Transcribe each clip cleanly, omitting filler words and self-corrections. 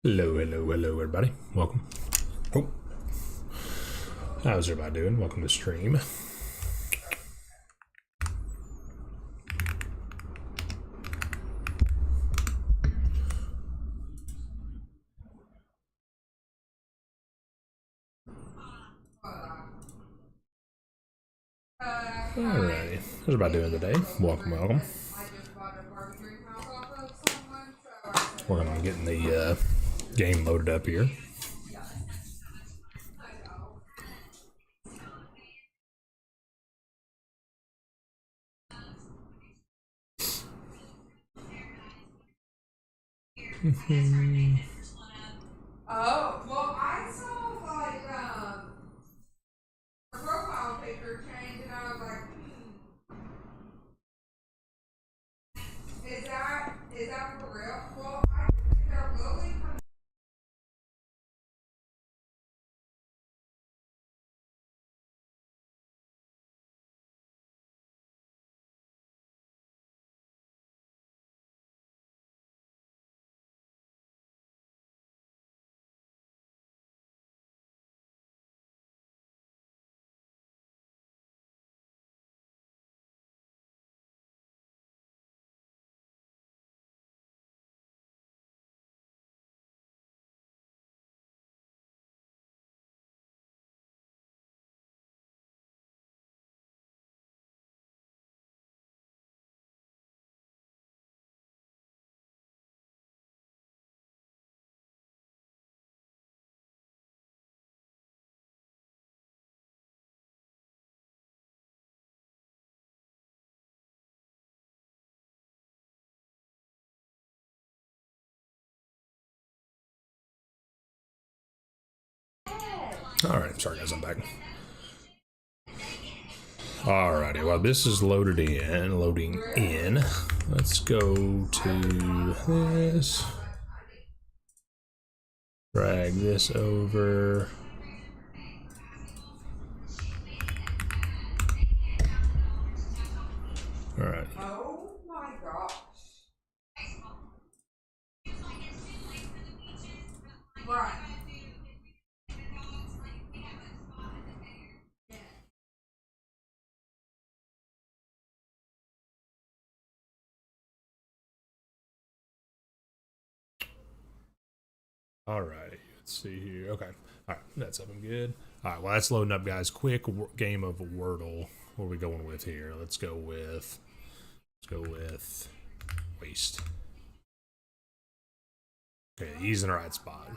Hello, everybody. Welcome. Oh, how's everybody doing? Welcome to stream. Alrighty, how's everybody doing today? Welcome. Working on getting the game loaded up here. Oh, well, I saw like her profile picture change, and I was like, is that for real? Well, I think they're really from. Alright, sorry guys, I'm back. Alrighty, while this is loading in, let's go to this. Drag this over. Alright. Oh my gosh. Right. Alrighty, let's see here. Okay, alright, that's up and good. Alright, well that's loading up, guys. Quick game of Wordle. What are we going with here? Let's go with waste. Okay, he's in the right spot.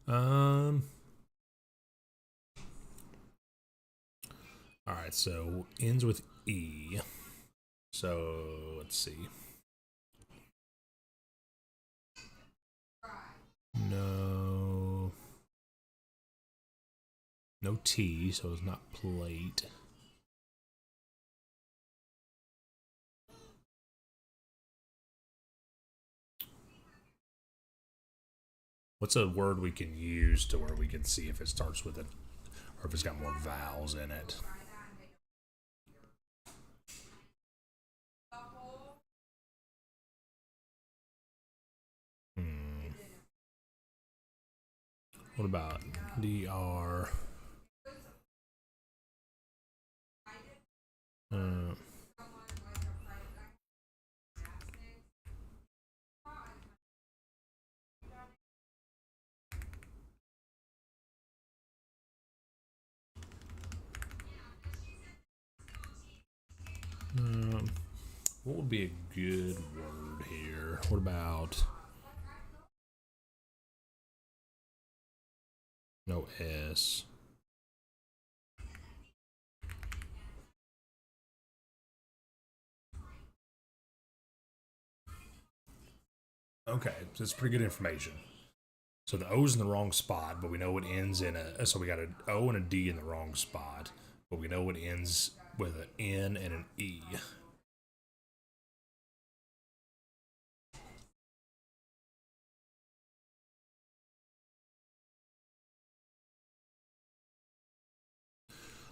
Alright, so ends with E. So let's see. No T, so it's not plate. What's a word we can use to where we can see if it starts with it or if it's got more vowels in it? What about DR? What would be a good word here? What about no S? Okay, so it's pretty good information. So the O's in the wrong spot, but we know it ends in a. So we got an O and a D in the wrong spot, but we know it ends with an N and an E.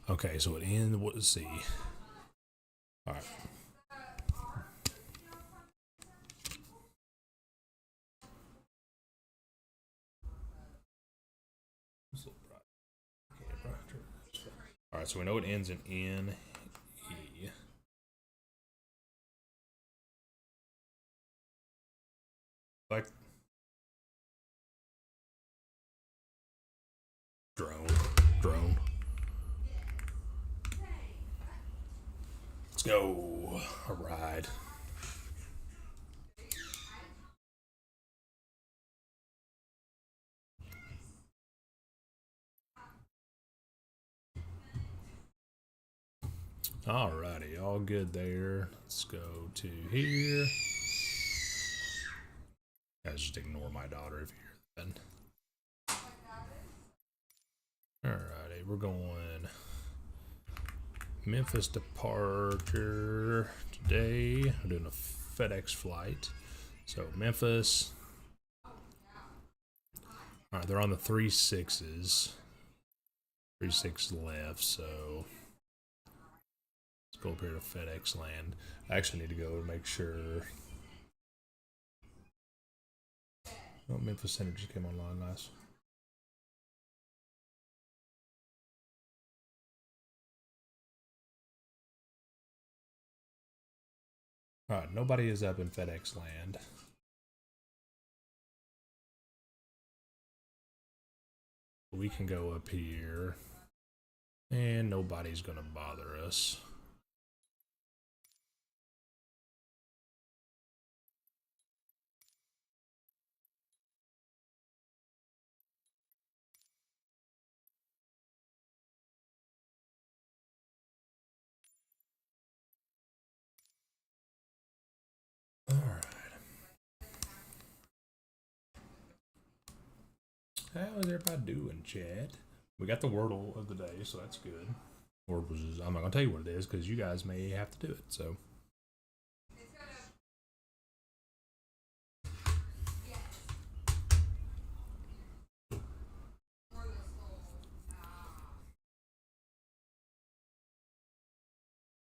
Okay, so it ends. Let's see. All right. All right, so we know it ends in N, E. Like drone. Let's go. A ride. Alrighty, all good there. Let's go to here. Guys, just ignore my daughter if you hear that. Alrighty, we're going Memphis departure today. I'm doing a FedEx flight. So Memphis. Alright, they're on the 3-6s. 3-6 left, so let's go up here to FedEx land. I actually need to go and make sure. Oh, Memphis Center just came online. Nice. Alright, nobody is up in FedEx land. We can go up here. And nobody's gonna bother us. Alright. How is everybody doing, Chad? We got the Wordle of the day, so that's good. Or I'm not gonna tell you what it is because you guys may have to do it. So.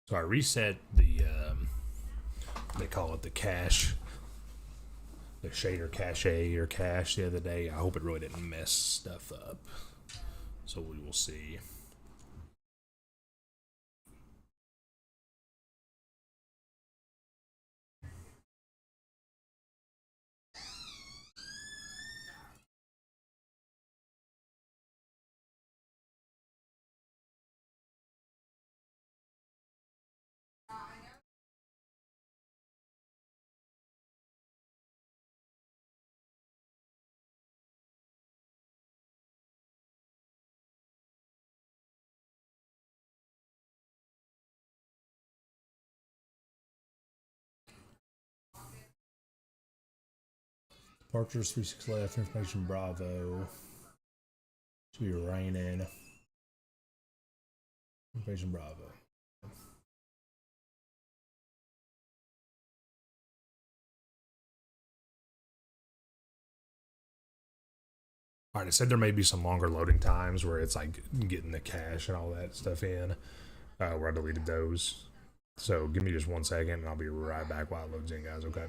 So I reset the. They call it the cache. The shader cache or cache the other day. I hope it really didn't mess stuff up. So we will see. Departures 3-6 left. Information Bravo. Should be raining. Information Bravo. All right, it said there may be some longer loading times where it's like getting the cache and all that stuff in, where I deleted those. So give me just 1 second and I'll be right back while it loads in, guys, okay?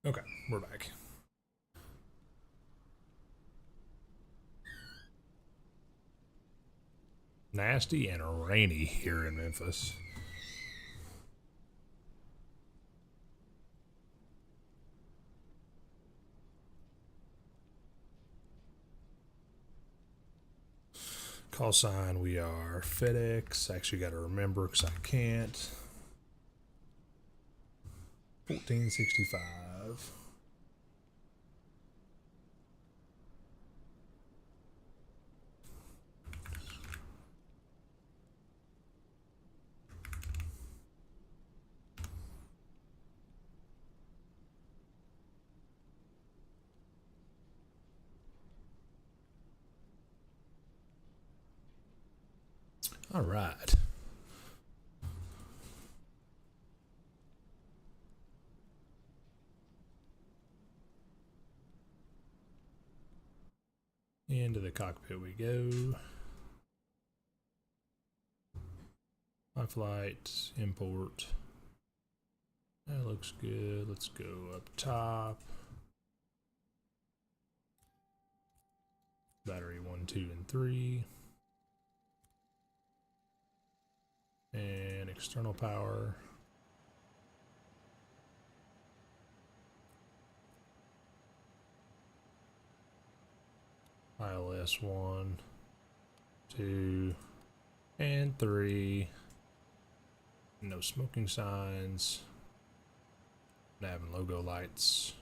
Okay, we're back. Nasty and rainy here in Memphis. Call sign, we are FedEx. Actually got to remember because I can't. 1465. All right. Into the cockpit we go. My flight, import. That looks good. Let's go up top. Battery 1, 2, and 3. And external power. ILS 1, 2, and 3. No smoking signs. Nav and logo lights.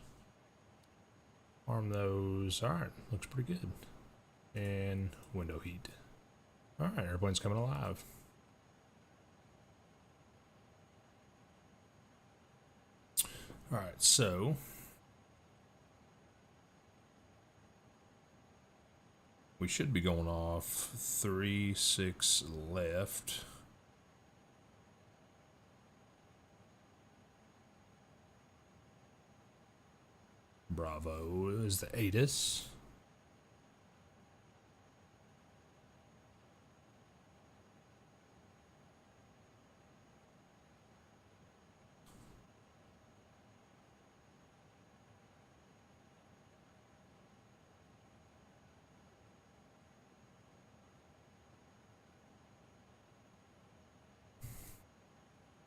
Arm those. Alright, looks pretty good. And window heat. Alright, airplane's coming alive. Alright, so we should be going off 3-6 left. Bravo is the ATIS.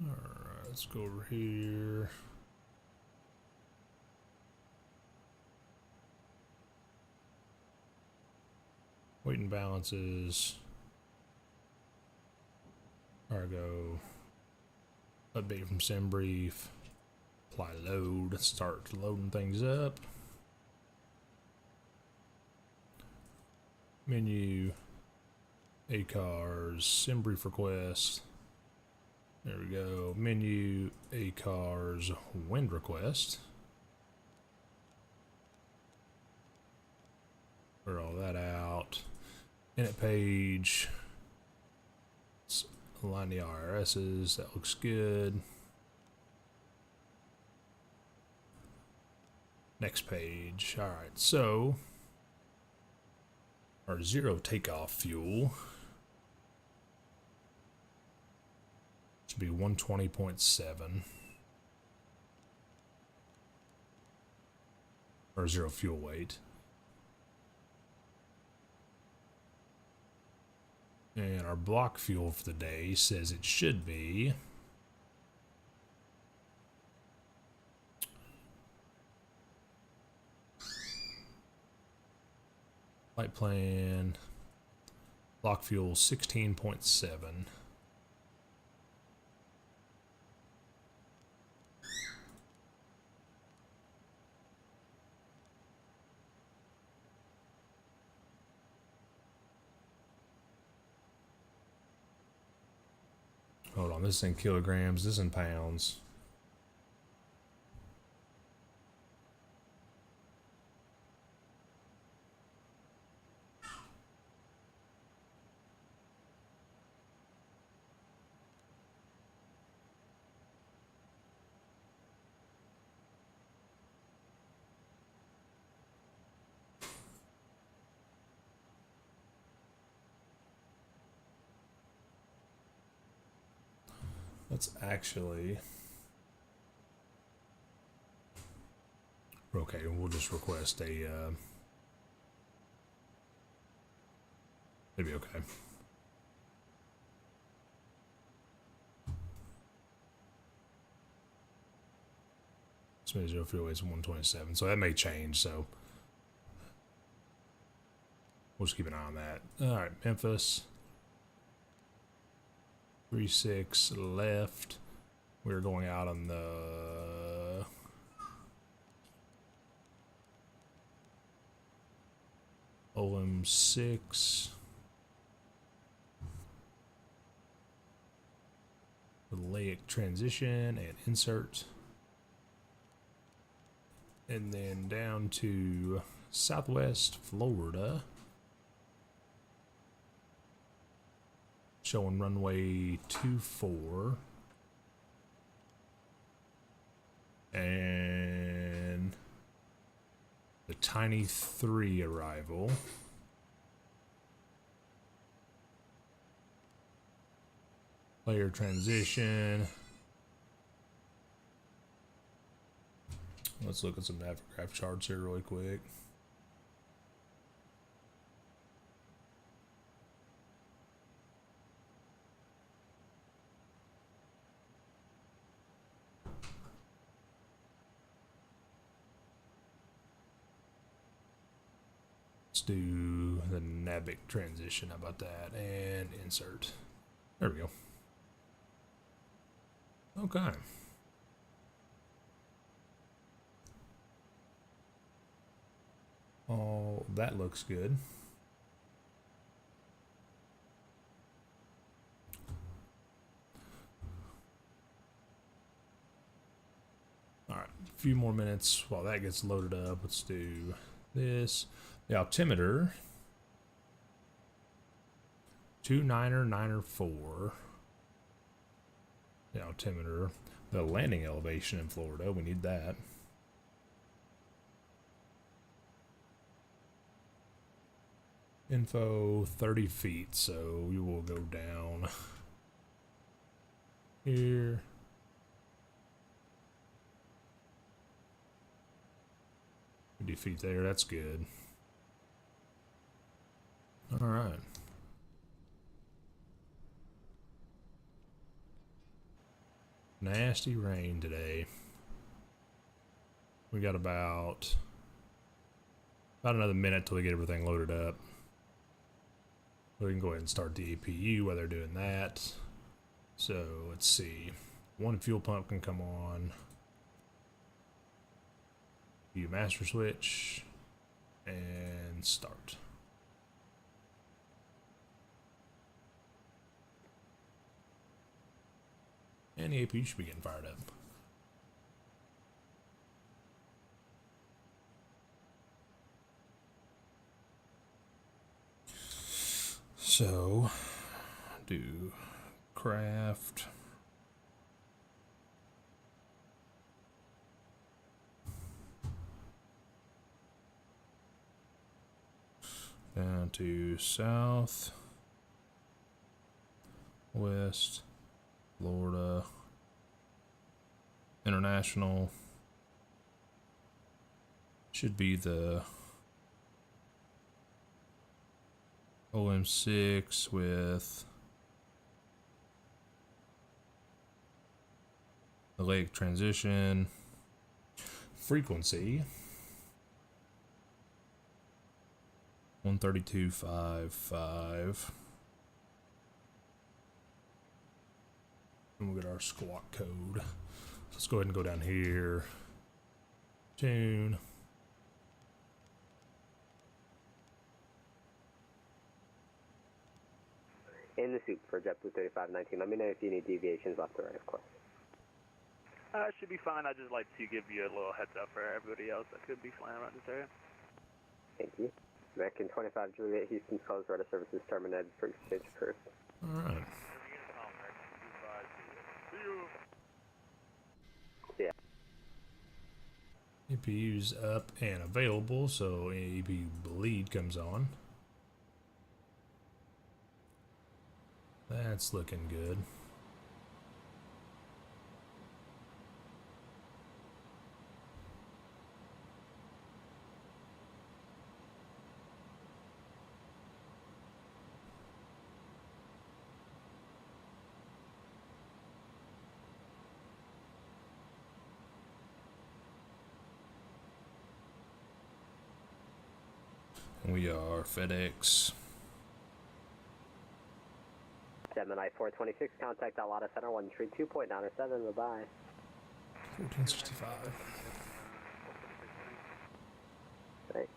Alright, let's go over here. Weight and balances. Cargo. Update from SimBrief. Apply load. Start loading things up. Menu. ACARS. SimBrief request. There we go. Menu. ACARS. Wind request. Clear all that out. Init page. Let's align the IRSs. That looks good. Next page. Alright, so our zero takeoff fuel should be 120.7. Or zero fuel weight. And our block fuel for the day says it should be flight plan block fuel 16.7. Hold on, this is in kilograms, this is in pounds. Let's actually Okay, we'll just request a, maybe okay. Smith 0 fuel weights 127, so that may change, so we'll just keep an eye on that. Alright, Memphis. 36 left. We're going out on the OM6. Laic transition and insert. And then down to Southwest Florida. Showing runway 24. And the Tiny 3 arrival. Layer transition. Let's look at some Navigraph charts here really quick. Let's do the Navic transition. How about that? And insert. There we go. Okay. Oh, that looks good. All right, a few more minutes while that gets loaded up. Let's do this. The altimeter. 2994. The altimeter. The landing elevation in Florida. We need that. Info 30 feet, so we will go down here. Feet there, that's good. All right. Nasty rain today. We got about another minute till we get everything loaded up. We can go ahead and start the APU while they're doing that. So let's see. One fuel pump can come on. APU master switch and start. And the APU should be getting fired up. So, do craft. Down to south, west, Florida, international. Should be the OM6 with the lake transition frequency 132.55. And we'll get our squawk code. Let's go ahead and go down here. Tune. In the soup for JetBlue 3519. Let me know if you need deviations left or right, of course. Should be fine. I'd just like to give you a little heads up for everybody else that could be flying around this area. Thank you. American 25 Juliet, Houston closed, radar services terminated for exchange approved. Alright. Yeah. APU's up and available, so APU bleed comes on. That's looking good. We are FedEx. Gemini 426, contact Atlanta Center 132.97, bye-bye. 1465. Thanks.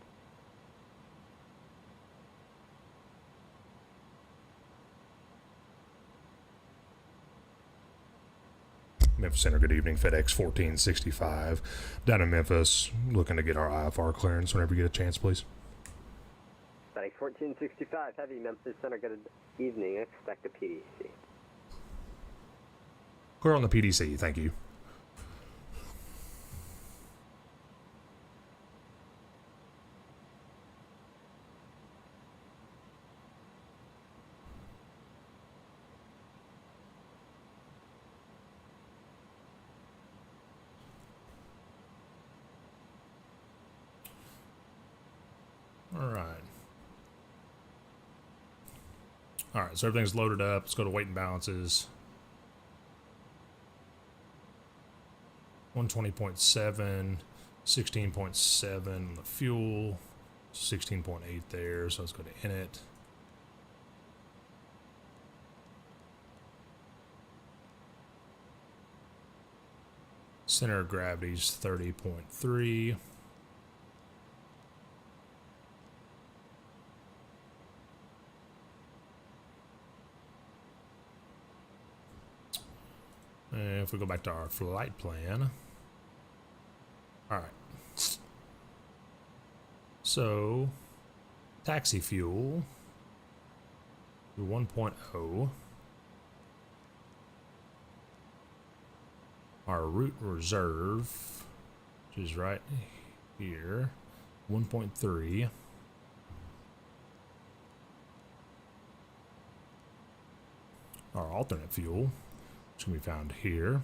Memphis Center, good evening. FedEx 1465. Down in Memphis, looking to get our IFR clearance whenever you get a chance, please. FedEx 1465, heavy Memphis Center, good evening. Expect a PDC. Clear on the PDC, thank you. All right, so everything's loaded up. Let's go to weight and balances. 120.7, 16.7 on the fuel, 16.8 there. So let's go to init. Center of gravity's 30.3. And if we go back to our flight plan. All right. So, taxi fuel, 1.0. Our route reserve, which is right here, 1.3. Our alternate fuel, which can be found here,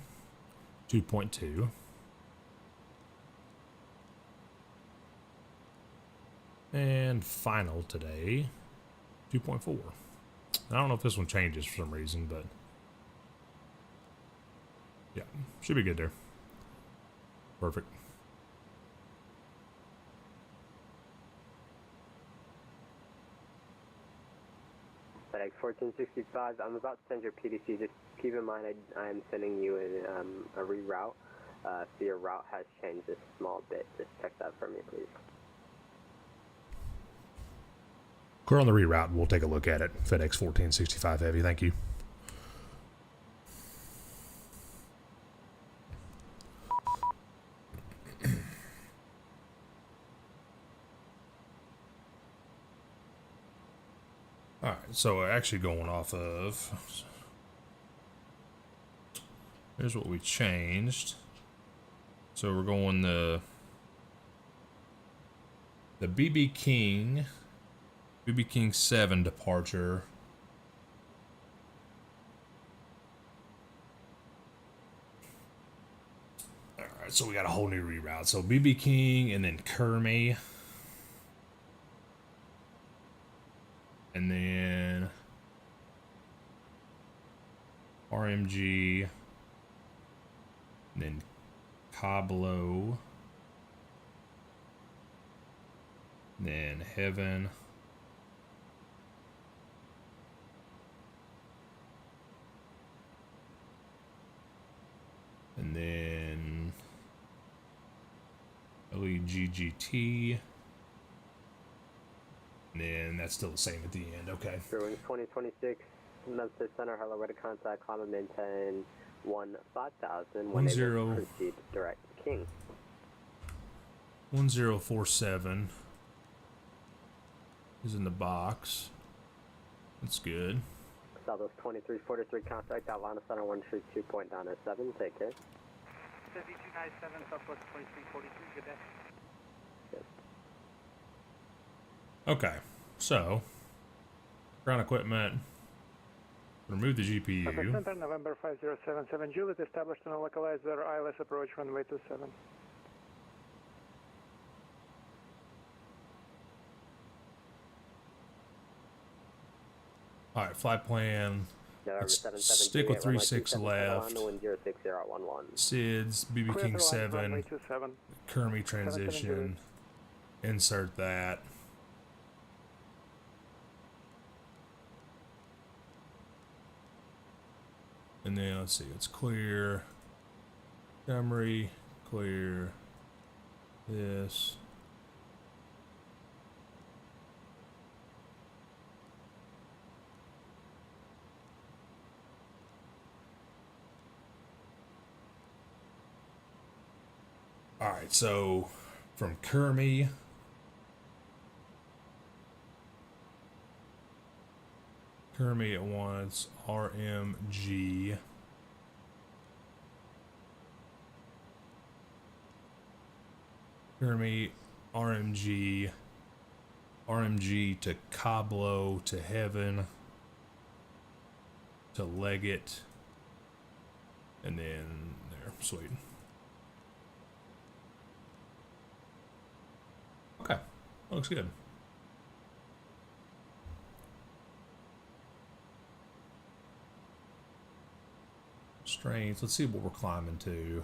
2.2. And final today, 2.4. I don't know if this one changes for some reason, but yeah, should be good there. Perfect. FedEx 1465, I'm about to send your PDC. Just keep in mind I'm sending you a reroute. So your route has changed a small bit. Just check that for me, please. Clear on the reroute. We'll take a look at it. FedEx 1465 Heavy. Thank you. All right, so actually going off of, here's what we changed. So we're going the BB King 7 departure. All right, so we got a whole new reroute. So BB King and then Kermie. And then RMG, and then Cablo, and then Heaven, and then LEGGT. And then that's still the same at the end. Okay. Brewing 2026, Memphis Center, hello, way to contact, climb and maintain 5000. When able, proceed direct to King. 1047 is in the box. That's good. Southwest 2343, contact Atlanta Center 132.97, take care. 7297, Southwest 2343, good day. Okay, so ground equipment. Remove the GPU. Okay, Center, November 5077, Juliet, established on a localizer, ILS approach runway 27. All right, flight plan. Let's stick with 36 left. SIDS, BB King 7, Kermie transition. Insert that. And then let's see, it's clear. Montgomery, clear. This. All right, so from Kermie, it wants RMG. Kermie, RMG to Cablo to Heaven to Leggett, and then there, sweet. Okay, looks good. Strength, let's see what we're climbing to.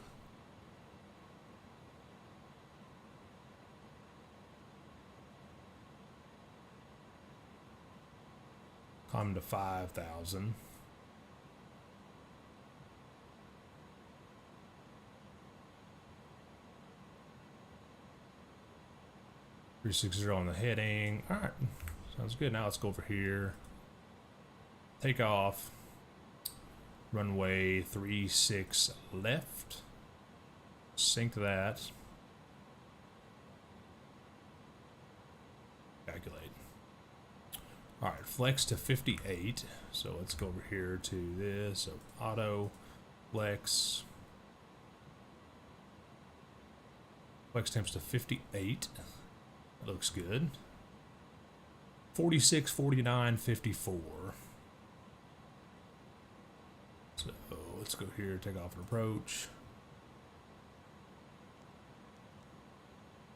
Climb to 5,000. .360 on the heading. All right, sounds good. Now let's go over here. Take off. Runway 36 left. Sync that. Calculate. All right, flex to 58. So let's go over here to this. So auto, flex. Flex temps to 58. That looks good. 46, 49, 54. So let's go here, take off and approach.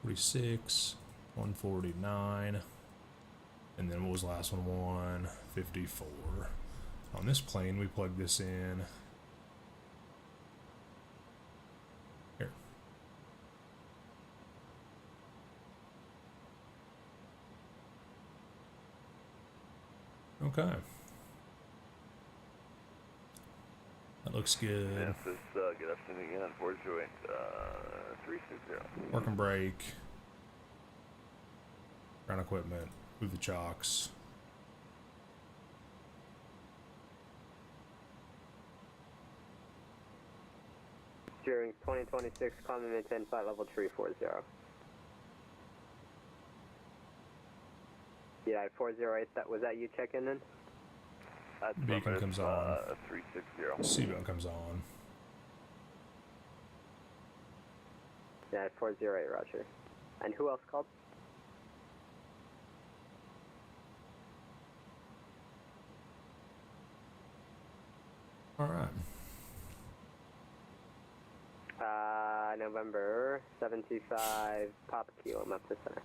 46, 149. And then what was the last one? 154. On this plane, we plug this in. Here. Okay. That looks good. Yes, good afternoon again, 408, 360. Work and brake. Ground equipment. Move the chocks. Steering 2026, climb and maintain flight level 340. Yeah, 408, was that you checking in? That's Beacon comes on. 360. Seatbelt comes on. Yeah, 408, roger. And who else called? All right. November 725, Papa Kilo, I'm up to center.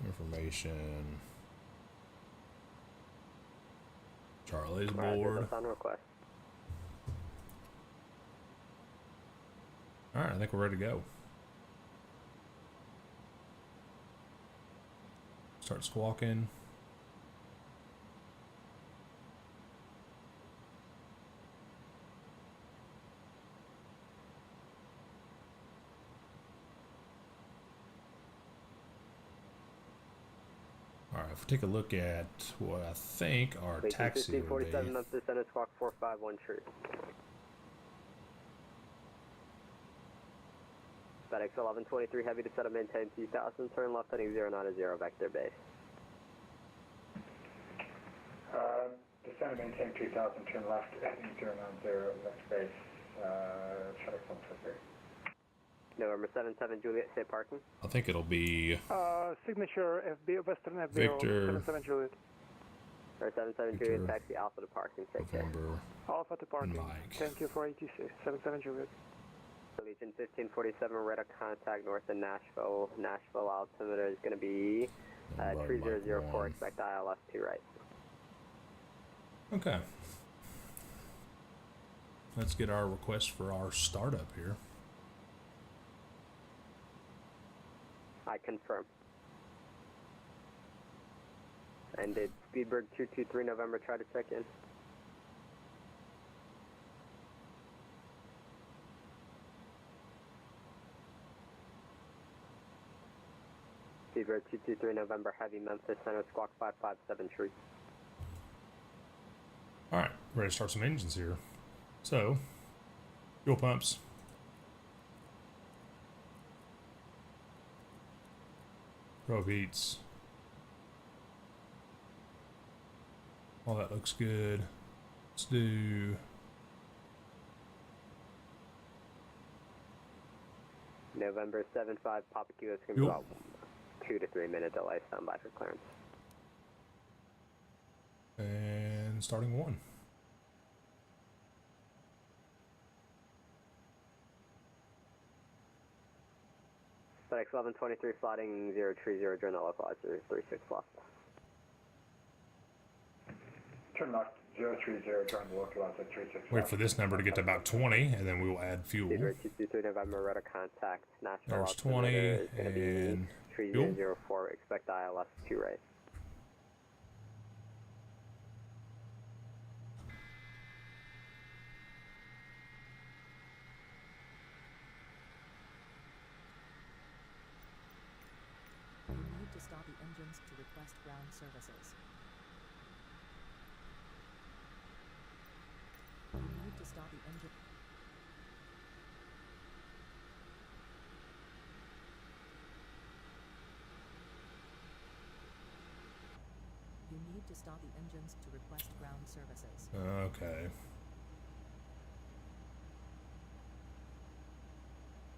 Information. Charlie's Roger, board. that's on request. All right, I think we're ready to go. Start squawking. All right, if we take a look at what I think our taxi would be. 1547 up to center, squawk 451 true. FedEx 1123 heavy to set up, maintain 2000, turn left heading 090 vector base. Descend and maintain 3000, turn left heading 090 vector base, FedEx 123. November 77 Juliet, say parking. I think it'll be Signature FB, Western FBO, Victor. 77 Juliet. Or 77 Victor. Juliet, taxi Alpha to parking, take care. November. Alpha to parking. Mike. Thank you for ATC, 77 Juliet. Legion 1547, radar contact north of Nashville. Nashville altimeter is going to be 3004, expect ILS to right. Okay. Let's get our request for our startup here. I confirm. And it's Speedbird 223 November, try to check in. Speedbird 223 November, Heavy Memphis Center, Squawk 557 Tree. Alright, ready to start some engines here. So, fuel pumps. Probe heats. All that looks good. Let's do November 75 Papa Kilo, it's going to be about 2 to 3 minute delay, standby for clearance. and starting one. FedEx 1123 sliding 030 during the localizer 36 left. Turn left, 030, join the localizer 36. Wait for this number to get to about 20, and then we will add fuel. Speedbird 223 November, radar contact, national There's 20, is going to be and 3004, expect ILS 2 right. You need to stop the engines to request ground services. You need to stop the engine. You need to stop the engines to request ground services. Okay.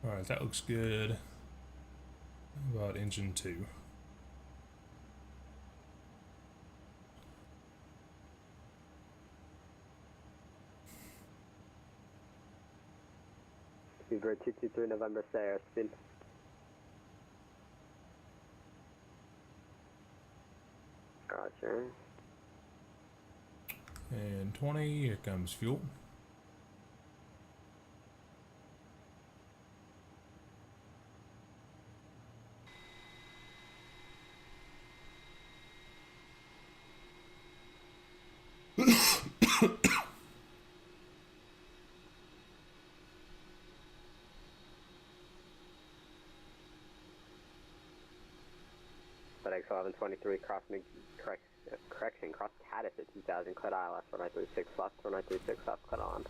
Alright, that looks good. How about engine 2? Speedbird 223 November, say airspeed. Roger. And 20, here comes fuel. FedEx 1123 cross correction, cross Caddis at 2000, cleared ILS 4936 left, 4936 left, cleared on.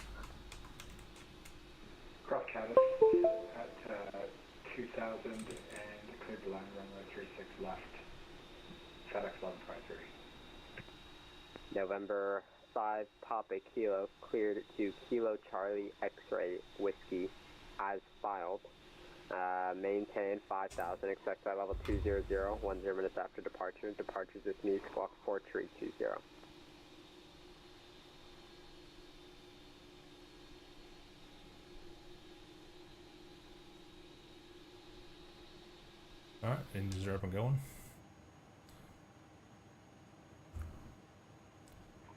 Cross Caddis at 2000 and cleared the line runway 36 left. FedEx 1123. November 5 Papa Kilo, cleared to Kilo Charlie X-Ray Whiskey as filed. Maintain 5000, expect flight level 200, 10 minutes after departure. Departures with me, squawk 4320. Alright, engines are up and going.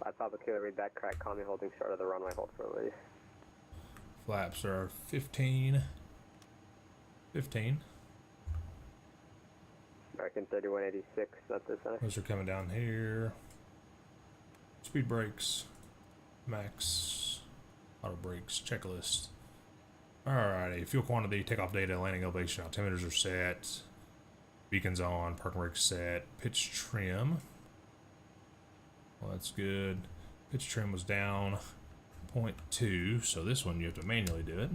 5 Papa Kilo, read back, correct, call me holding short of the runway, hold for release. Flaps are 15. American 3186, not this center. Those are coming down here. Speed brakes, max, auto brakes, checklist. Alrighty, fuel quantity, takeoff data, landing elevation, altimeters are set, beacons on, parking brakes set, pitch trim. Well, that's good. Pitch trim was down 0.2, so this one you have to manually do it.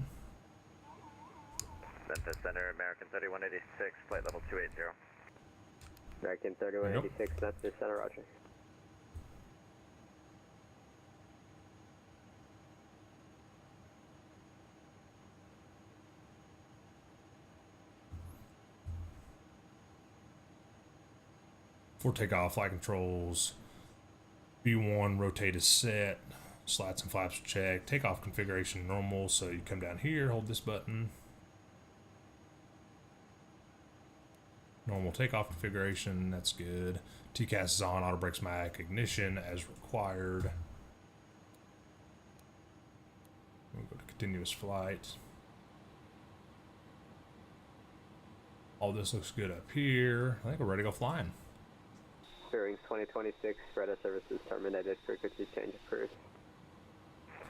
Memphis Center, American 3186, flight level 280. American 3186, not this center, roger. For takeoff, flight controls, B1 rotate is set, slats and flaps are checked, takeoff configuration normal, so you come down here, hold this button. Normal takeoff configuration, that's good. TCAS is on, auto brakes mac, ignition as required. We'll go to continuous flight. All this looks good up here. I think we're ready to go flying. Fairings 2026, radar services terminated, frequency change approved.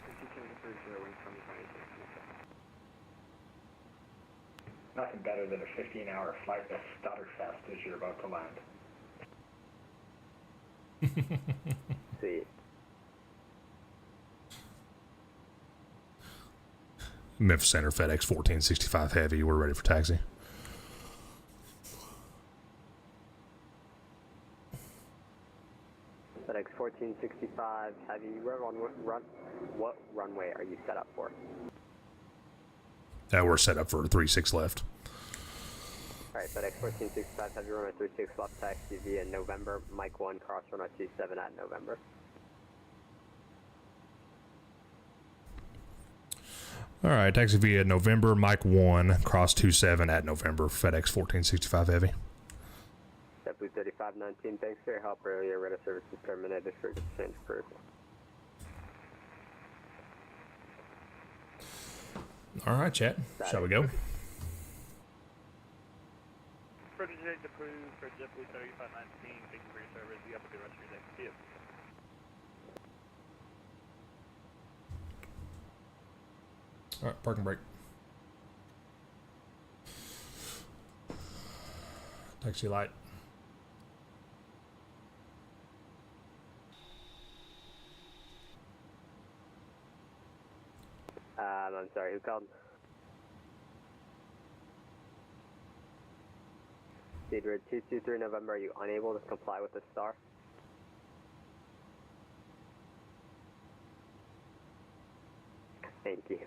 Frequency change approved, Fairwings 2026. Nothing better than a 15-hour flight that stutter fast as you're about to land. See. Memphis Center, FedEx 1465 Heavy. We're ready for taxi. FedEx 1465 Heavy, what runway are you set up for? We're set up for 36 left. Alright, FedEx 1465 Heavy, runway 36 left, taxi via November, Mike 1, cross runway 27 at November. All right, taxi via November, Mike 1, cross 27 at November, FedEx 1465 Heavy. JetBlue 3519, thanks for your help earlier. Radar service is terminated, frequency change approved. All right, chat. Shall we go? Frequency change approved for JetBlue 3519. Thank you for your service. You have a good rest of your day. See you. All right, parking brake. Taxi light. I'm sorry, who called? Cedar 223 November, are you unable to comply with the star? Thank you.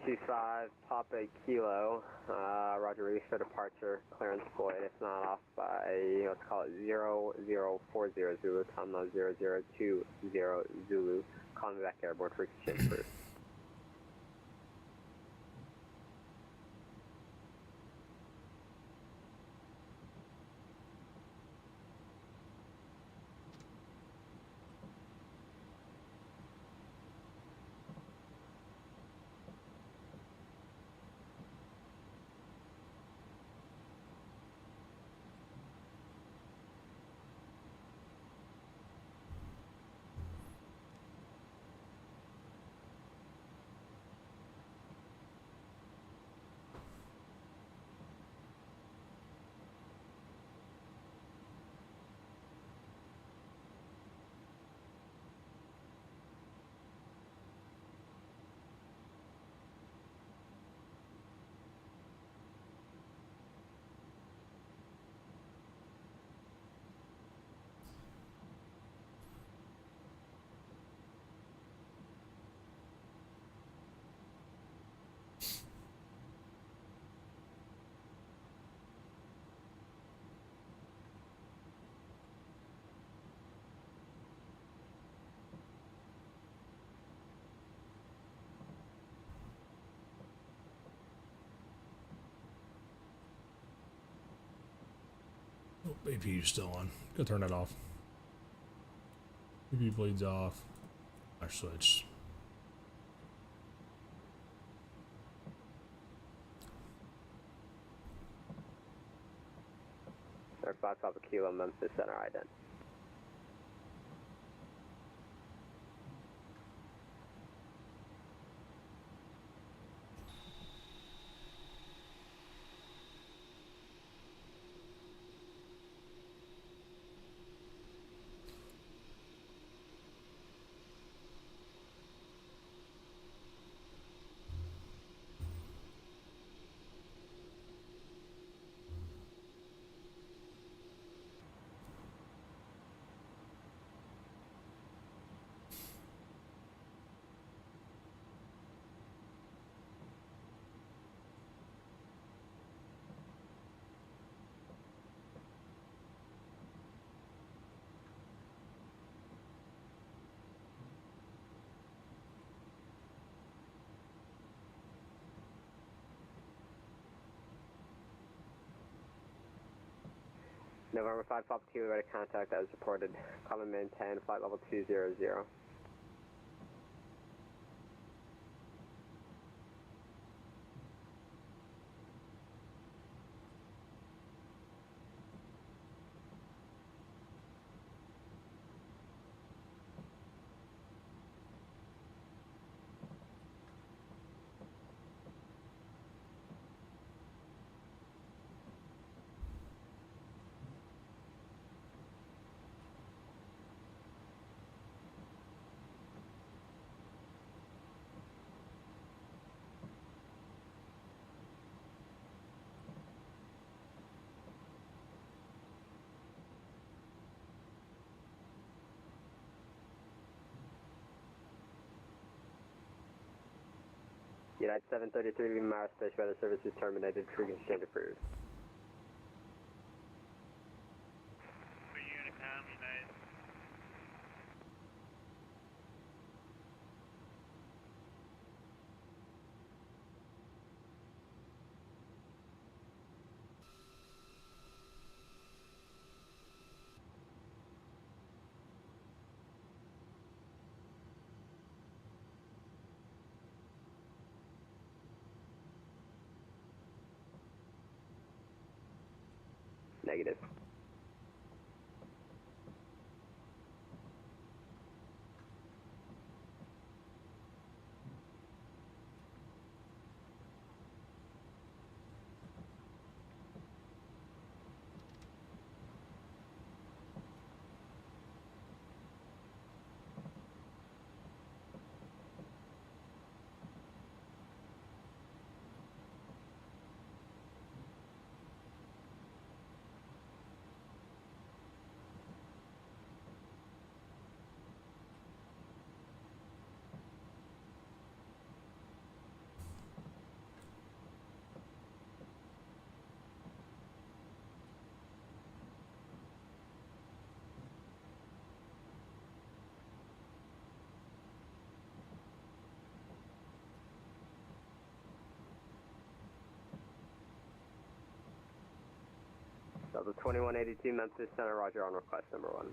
T5, Papa Kilo, Roger, release for departure, clearance void, if not off by, let's call it 0040 Zulu, Comma 0020 Zulu, call me back airborne, frequency change approved. Oh, APU's still on. Go turn it off. APU bleeds off. Our switch. Air 5 Papa Kilo, Memphis Center, ident. November 5 Pop Kilo ready contact as reported. Common maintain flight level 200. United 733 Mara Space weather service is terminated. Crew exchange approved. For Unicom, United. Negative. Delta 2182 Memphis Center, roger on request number 1.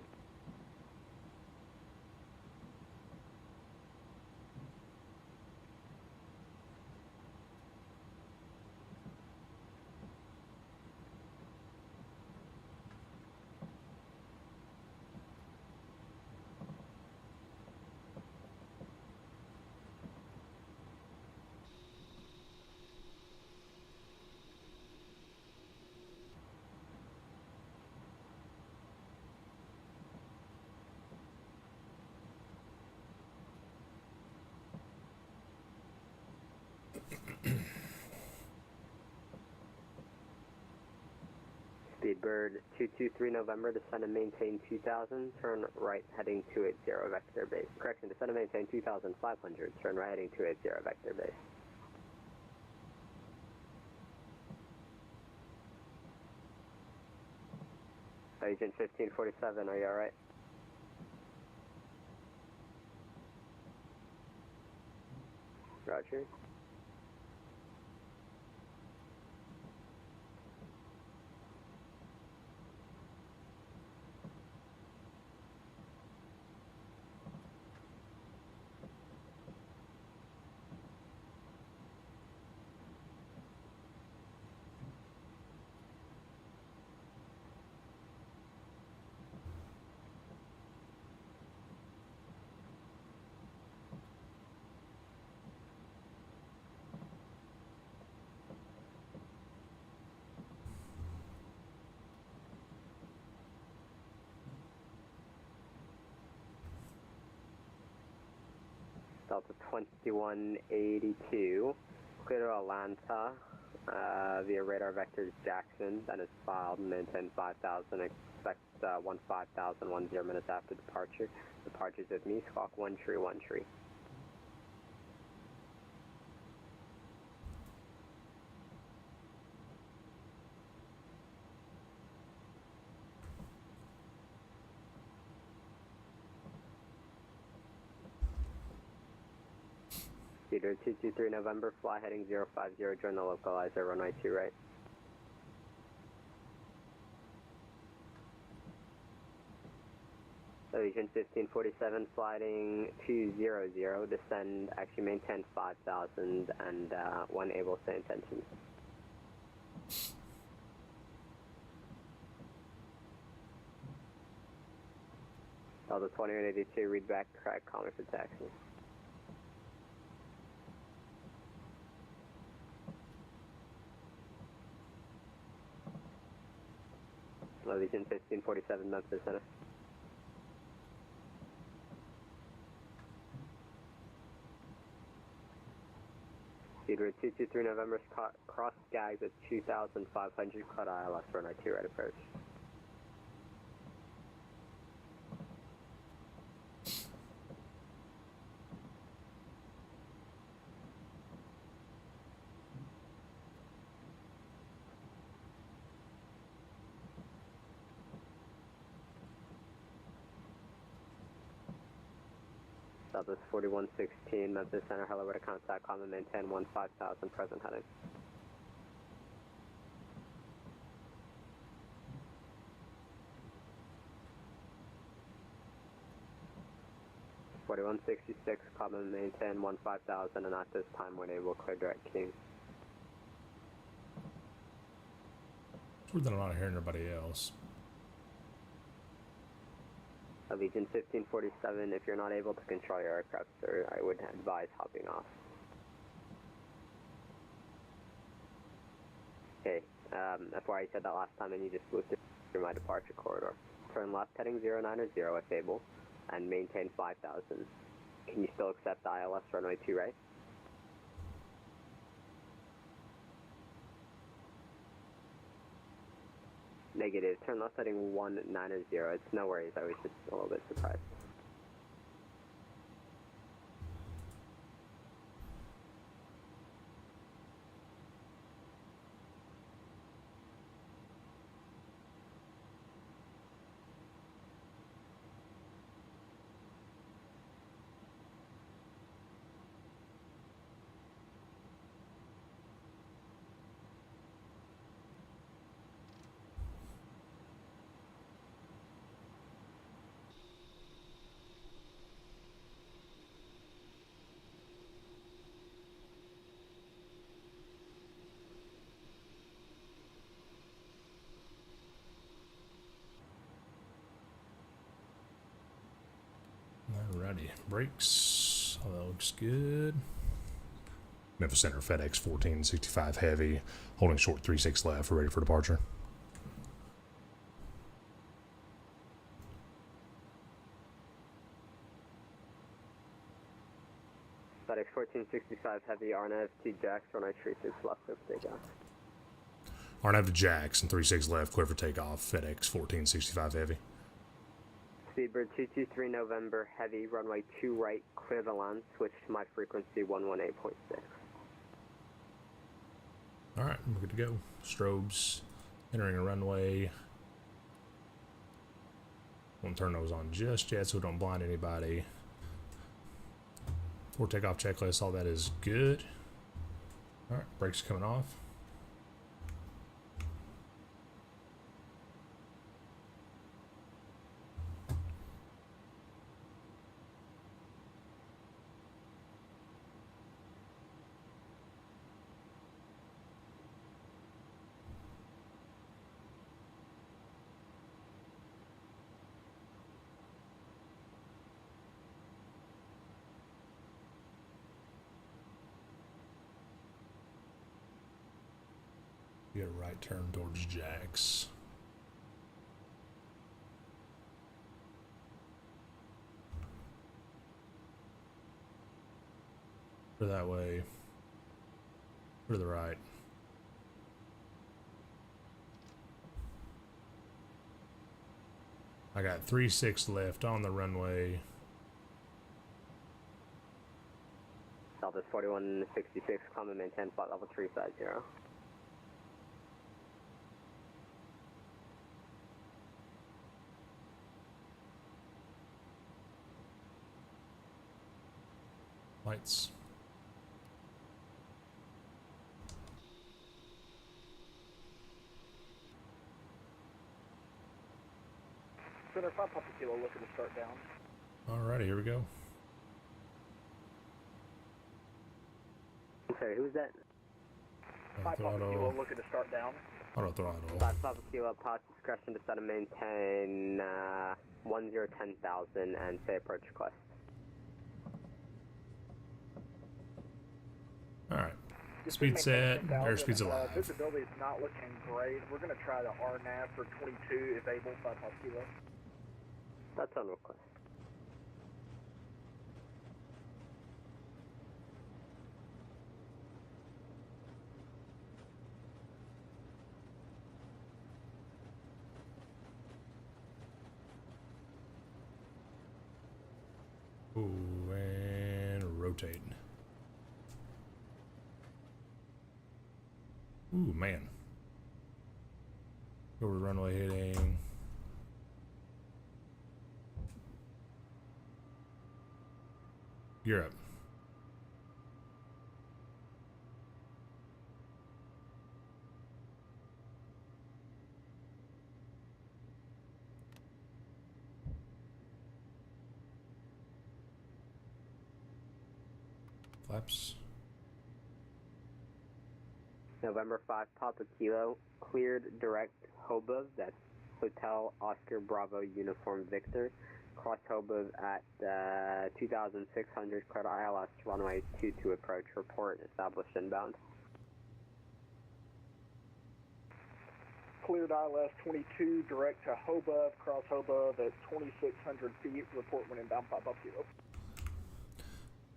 Speedbird 223 November, descend and maintain 2000, turn right heading 280 vector base. Correction, descend and maintain 2500, turn right heading 280 vector base. Agent 1547, are you alright? Roger. Delta 2182, clear to Atlanta via radar vectors Jackson, that is filed, maintain 5000, expect 15,000, 10 minutes after departure. Departures with me, squawk 1 tree, 1 tree. Speeder 223 November, fly heading 050, join the localizer, runway 2 right. Allegiant 1547 sliding 200, descend, actually maintain 5,000 and 1 able to intentions. Delta 2182, read back, correct, call me for taxi. Allegiant 1547, Memphis Center. Speedway 223 November, cross Skags at 2,500, cloud ILS, runway 2 right approach. Southwest 4116, Memphis Center, hello, where to contact, common maintain 15,000, present heading. (4166), common maintain 15,000, and at this time when able, clear direct queue. It's weird that I'm not hearing everybody else. Allegiant 1547, if you're not able to control your aircraft, sir, I would advise hopping off. Okay, FYI, you said that last time and you just flew through my departure corridor. Turn left heading 090 if able, and maintain 5,000. Can you still accept ILS runway 2 right? Negative. Turn left heading 190. It's no worries. I was just a little bit surprised. Alrighty, brakes. All that looks good. Memphis Center, FedEx 1465 heavy, holding short 36 left. We're ready for departure. FedEx 1465 heavy, RNAV 2 jacks, runway 36 left, clear for takeoff. RNAV to Jacks and 36 left, clear for takeoff. FedEx 1465 heavy. Speedbird 223 November heavy, runway 2 right, clear the land, switch to my frequency 118.6. Alright, we're good to go. Strobes, entering a runway. Won't turn those on just yet so we don't blind anybody. Before takeoff checklist, all that is good. Alright, brakes coming off. Get a right turn towards Jacks. Or that way. Or the right. I got 36 left on the runway. Southwest 4166, common maintain flight level 350. Lights. Center 5 Papa Kilo looking to start down. Alrighty, here we go. I'm sorry, who's that? 5 Papa Kilo Throttle. looking to start down. Auto throttle. 5 Papa Kilo, pilot discretion to set and maintain 1010,000 and say approach request. Alright. Speed set, airspeed's alive. Visibility is not looking great. We're going to try the RNAV for 22 if able, 5 Papa Kilo. That's on request. Ooh, and rotate. Ooh, man. Over the runway hitting. Europe. Flaps. November 5 Papa Kilo, cleared direct Hobov, that's Hotel Oscar Bravo Uniform Victor. Cross Hobov at 2600, cleared ILS runway 22 approach, report established inbound. Cleared ILS 22 direct to Hobov, cross Hobov at 2600 feet, report when inbound 5 Papa Kilo.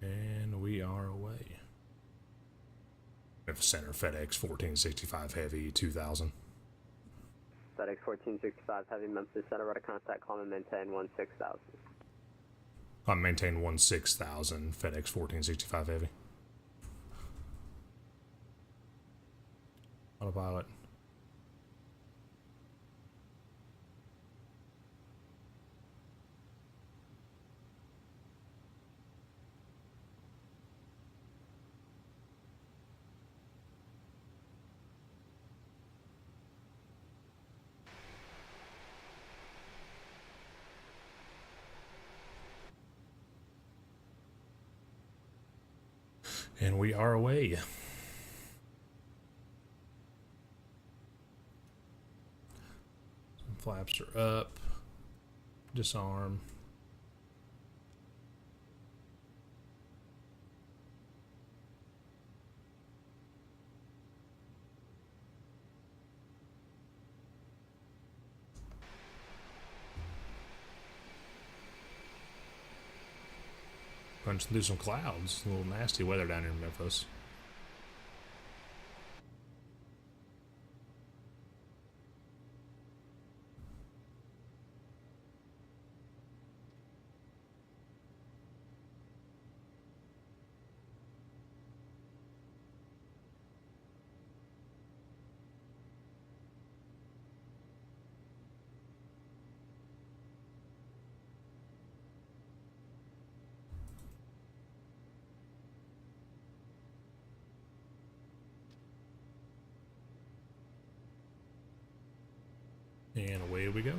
And we are away. Center FedEx 1465 Heavy 2000. FedEx 1465 Heavy Memphis Center, rudder contact, climb and maintain 16,000. I maintain 16,000 FedEx 1465 Heavy. Autopilot. And we are away. Some flaps are up. Disarm. Punching through some clouds. A little nasty weather down here in Memphis. And away we go.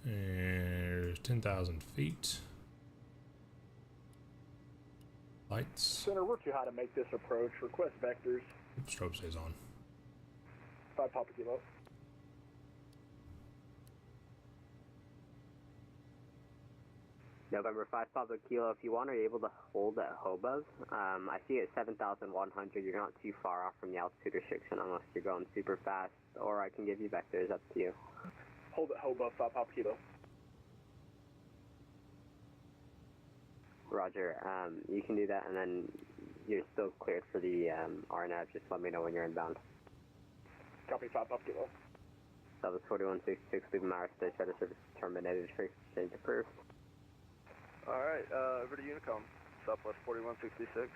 There's 10,000 feet. Lights. Center, we're too high to make this approach. Request vectors. Strobe stays on. 5 Papa Kilo. November 5 Papa Kilo, if you want, are you able to hold at Hobos? I see it at 7,100. You're not too far off from the altitude restriction unless you're going super fast, or I can give you vectors, up to you. Hold it, Hobo, 5 Papa Kilo. Roger, you can do that, and then you're still cleared for the RNAV. Just let me know when you're inbound. Copy, 5 Papa Kilo. That was 4166, leaving Mara State, Shredder service terminated, free exchange approved. Alright, over to Unicom, Southwest 4166.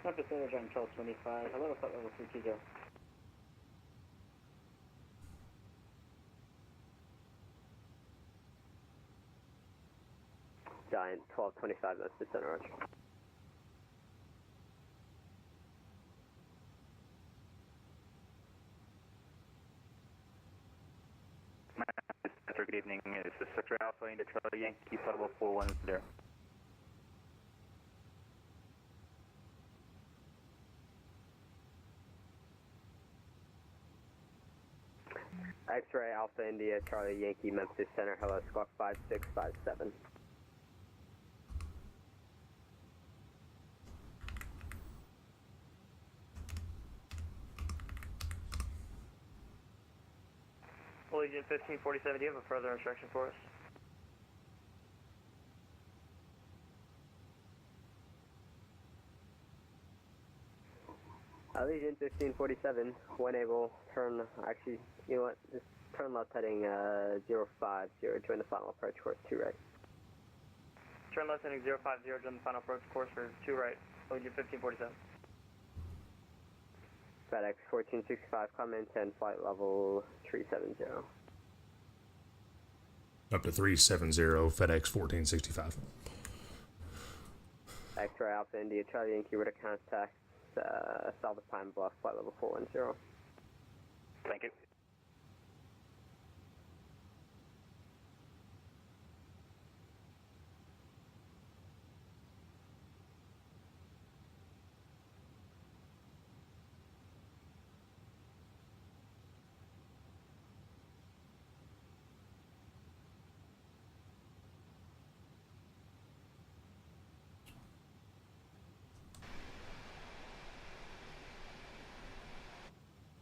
Not percentage on 1225, hello, flight level 320. Giant 1225, that's the center roger. Good evening. This is Sector Alpha into Charlie Yankee, flight level 410. X-ray Alpha India, Charlie Yankee, Memphis Center, hello, squawk 5657. Allegiant 1547, do you have a further instruction for us? Allegiant 1547, when able, turn, actually, you know what, just turn left heading 050, join the final approach course 2 right. Turn left heading 050, join the final approach course for 2 right. Allegiant 1547. FedEx 1465, come in 10, flight level 370. Up to 370, FedEx 1465. X-ray Alpha India, Charlie Yankee, with a contact, South of Pine Bluff, flight level 410. Thank you.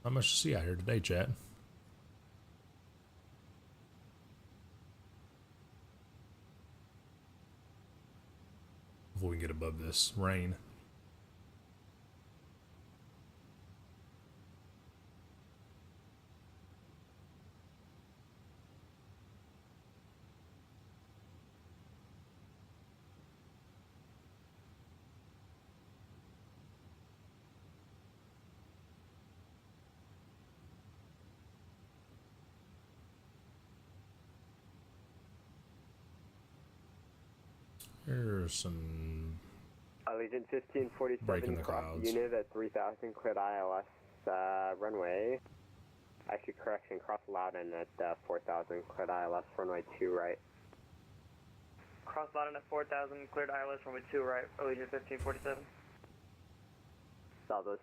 Not much to see out here today, chat. Before we get above this rain. There's some Allegiant breaking 1547, the cross clouds. unit at 3000, cleared ILS, runway. Actually, correction, cross Loudon at 4000, cleared ILS, runway 2 right. Cross Loudon at 4000, cleared ILS, runway 2 right. Allegiant 1547. Southwest.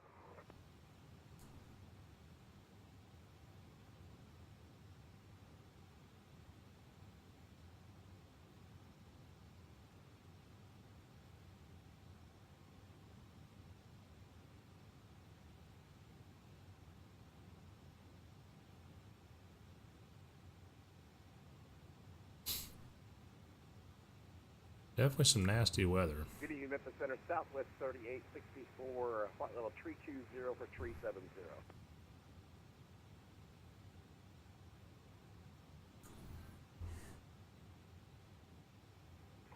Definitely some nasty weather. Good evening, Memphis Center, Southwest 3864, flight level 320 for 370.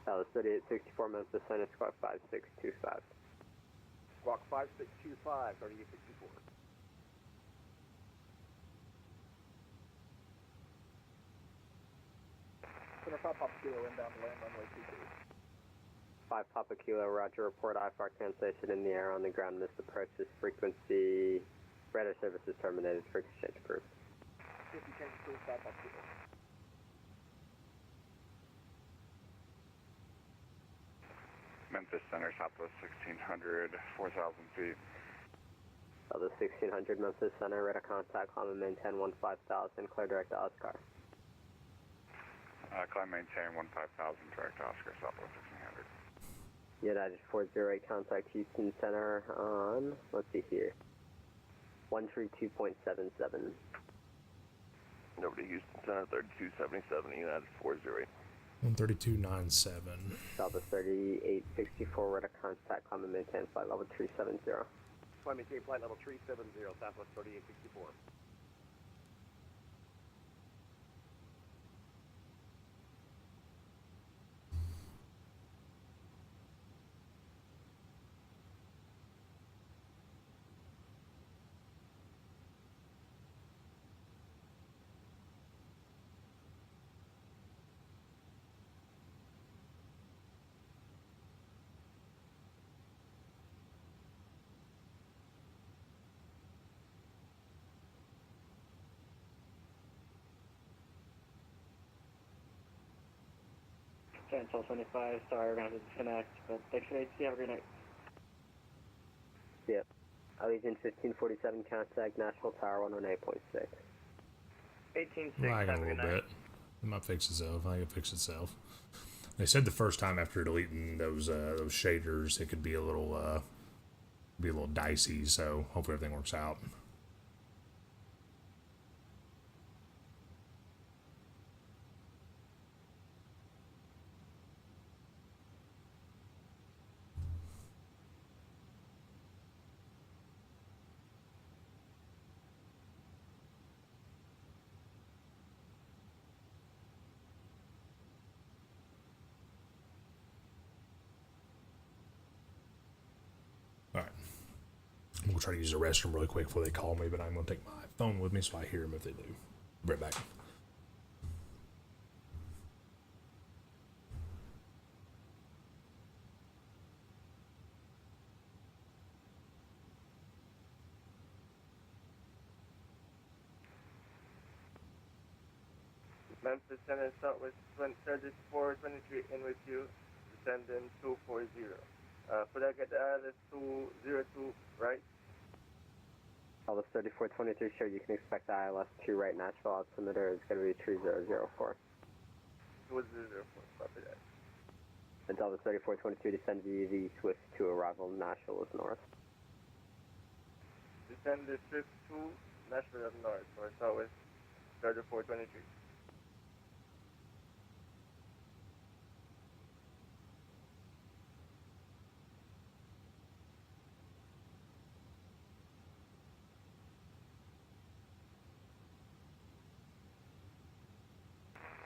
Southwest 3864, Memphis Center, squawk 5625. Squawk 5625, 3864. Center 5 Papa Kilo, inbound to land runway 22. 5 Papa Kilo, roger, report IFR cancellation in the air on the ground, missed approach, this frequency, radar services terminated, for exchange approved. 50 change approved, 5 Papa Kilo. Memphis Center, Southwest 1600, 4,000 feet. The 1600 Memphis Center, radar contact, climb and maintain 15,000, clear direct to Oscar. Climb maintain 15,000, direct Oscar, Southwest 1600. United 408, contact Houston Center on, let's see here, 132.77. Over to Houston Center, 3277, United 408. 132.97. Southwest 3864, radar contact, climb and maintain flight level 370. Climb maintain flight level 370, Southwest 3864. Cancel 75, sorry, we're going to disconnect, but thanks for the HC, have a great night. Yep. Allegiant 1547, contact National Tower 118.6. 18.6, Lagging have a a good little night. bit. It might fix itself. I think it fixed itself. They said the first time after deleting those shaders, it could be a little dicey. So hopefully everything works out. All right. I'm going to try to use the restroom really quick before they call me, but I'm going to take my phone with me so I hear them if they do. Be right back. Memphis Center, Southwest 3423 in with you, descendant 240. Could I get the ILS 202, right? Southwest 3423, sure, you can expect the ILS 2 right, Nashville altimeter is going to be 3004. 204, copy that. And Southwest 3422, descend VV Swift to arrival, Nashville is north. Descend the Swift 2, Nashville up north, for Southwest 3423.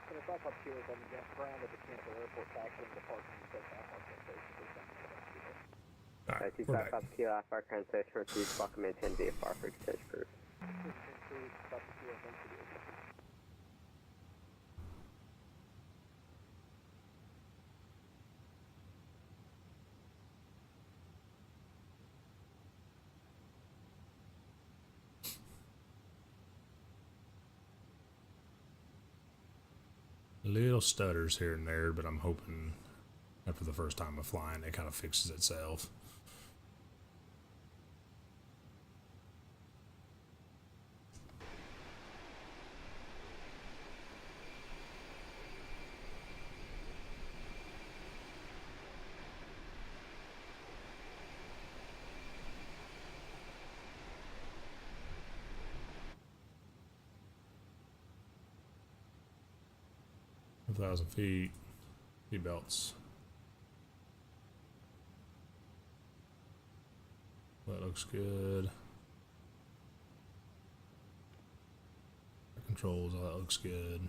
And it's also up to them to get grounded at Tampa Airport back in the parking and set back on the station. All right, Two we're five back. up Kilo Alpha translation received, welcome maintain VFR for exchange proof. Little stutters here and there, but I'm hoping after the first time of flying, it kind of fixes itself. A 1,000 feet, seat belts. That looks good. Controls, all that looks good.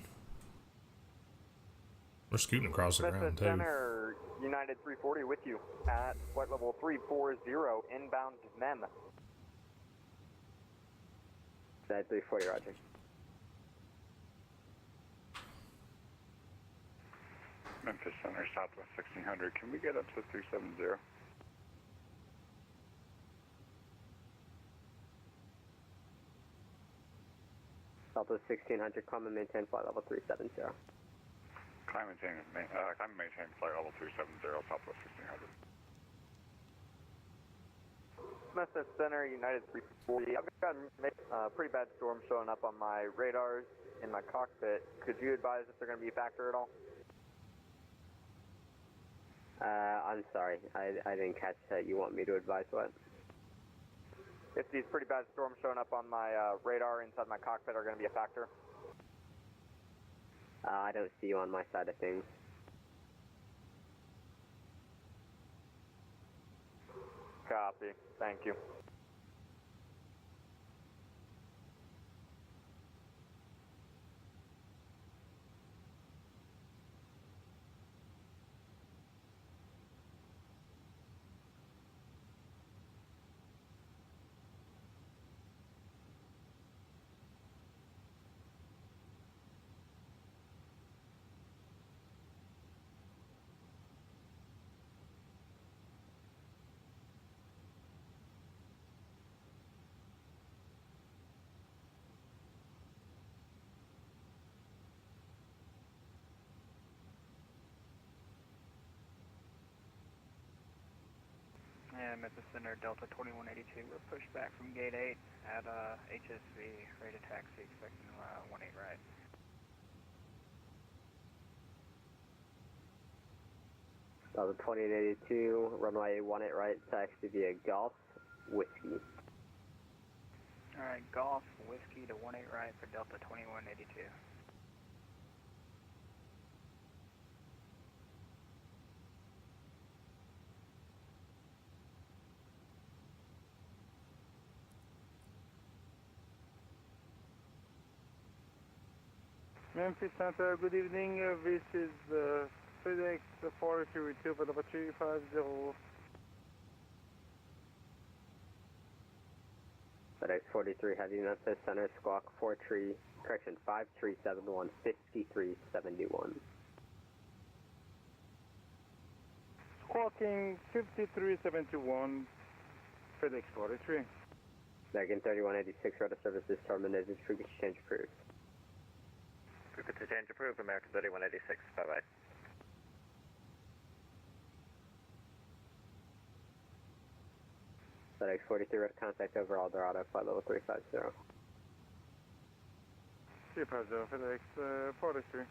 We're scooting across the ground Memphis too. Center, United 340 with you at flight level 340, inbound MEM. United 340, roger. Memphis Center, Southwest 1600. Can we get up to 370? Southwest 1600, climb and maintain flight level 370. Climb and maintain flight level 370, Southwest 1600. Mesa Center, United 340. I've got a pretty bad storm showing up on my radars in my cockpit. Could you advise if they're going to be a factor at all? I'm sorry, I didn't catch that. You want me to advise what? If these pretty bad storms showing up on my radar inside my cockpit are going to be a factor? I don't see you on my side of things. Copy. Thank you. And Mesa Center, Delta 2182, we're pushed back from gate 8 at HSV, ready to taxi, expecting 18 right. Delta 2882, runway 18 right, taxi via Golf, Whiskey. Alright, Golf, Whiskey to 18 right for Delta 2182. Memphis Center, good evening. This is FedEx 4332 for number 350. FedEx 43 Heavy, Memphis Center, squawk 5371, 5371. Squawking 5371, FedEx 43. American 3186, rudder services terminated, frequency change approved. Frequency change approved, American 3186. Bye-bye. FedEx 43, red contact over Eldorado, flight level 350. 350, FedEx 43.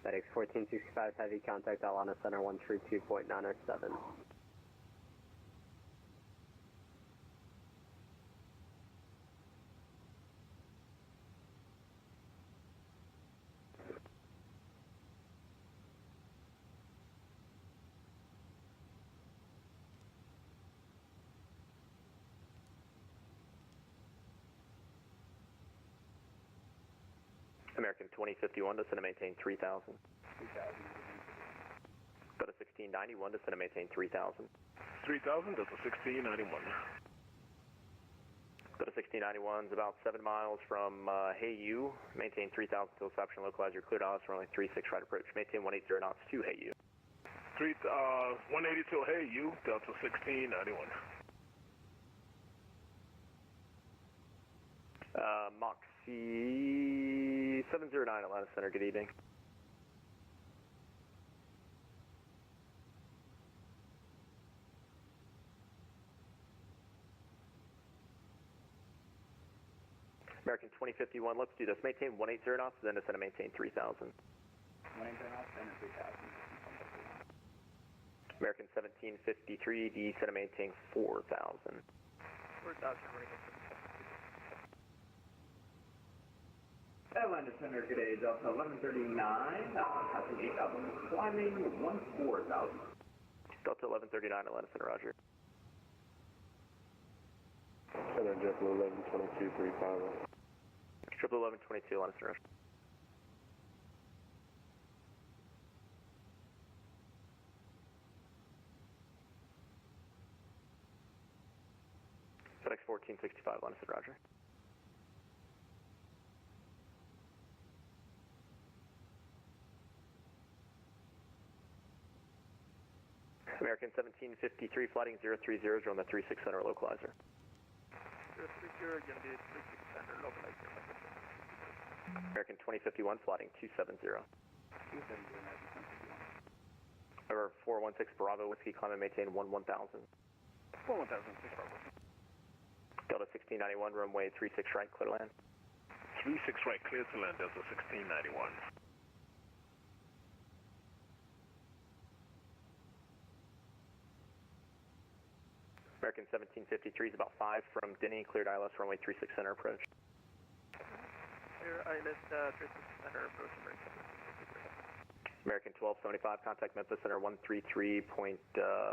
FedEx 1465 Heavy, contact Atlanta Center 132.907. American 2051, descend and maintain 3000. 3000. Go to 1691, descend and maintain 3000. 3000, that's a 1691. Go to 1691, is about 7 miles from Hayu. Maintain 3000 till reception, localize your clear to us, runway 36 right approach. Maintain 180 knots to Hayu. 180 till Hayu, Delta 1691. Moxie 709, Atlanta Center, good evening. American 2051, let's do this. Maintain 180 knots, then descend and maintain 3000. 180 knots, and 3000. American 1753, descend and maintain 4000. 4000, ready to Atlanta Center, good day, Delta 1139, passing 8000, climbing 14,000. Delta 1139, Atlanta Center, roger. Center, Triple 112235. Triple 1122, Atlanta Center, roger. FedEx 1465, Atlanta Center, roger. American 1753 flighting 030 on the 36 center localizer. 030, gonna be a 36 center localizer. American 2051 flighting 270. Over 416 Bravo Whiskey, climb and maintain 1000. 1006 Bravo. Delta 1691, runway 36 right, clear to land. 36 right, clear to land, Delta 1691. American 1753 is about 5 from Denny, cleared ILS, runway 36 center approach. Clear ILS 36 center approach. American 1275, contact Memphis Center 133 point,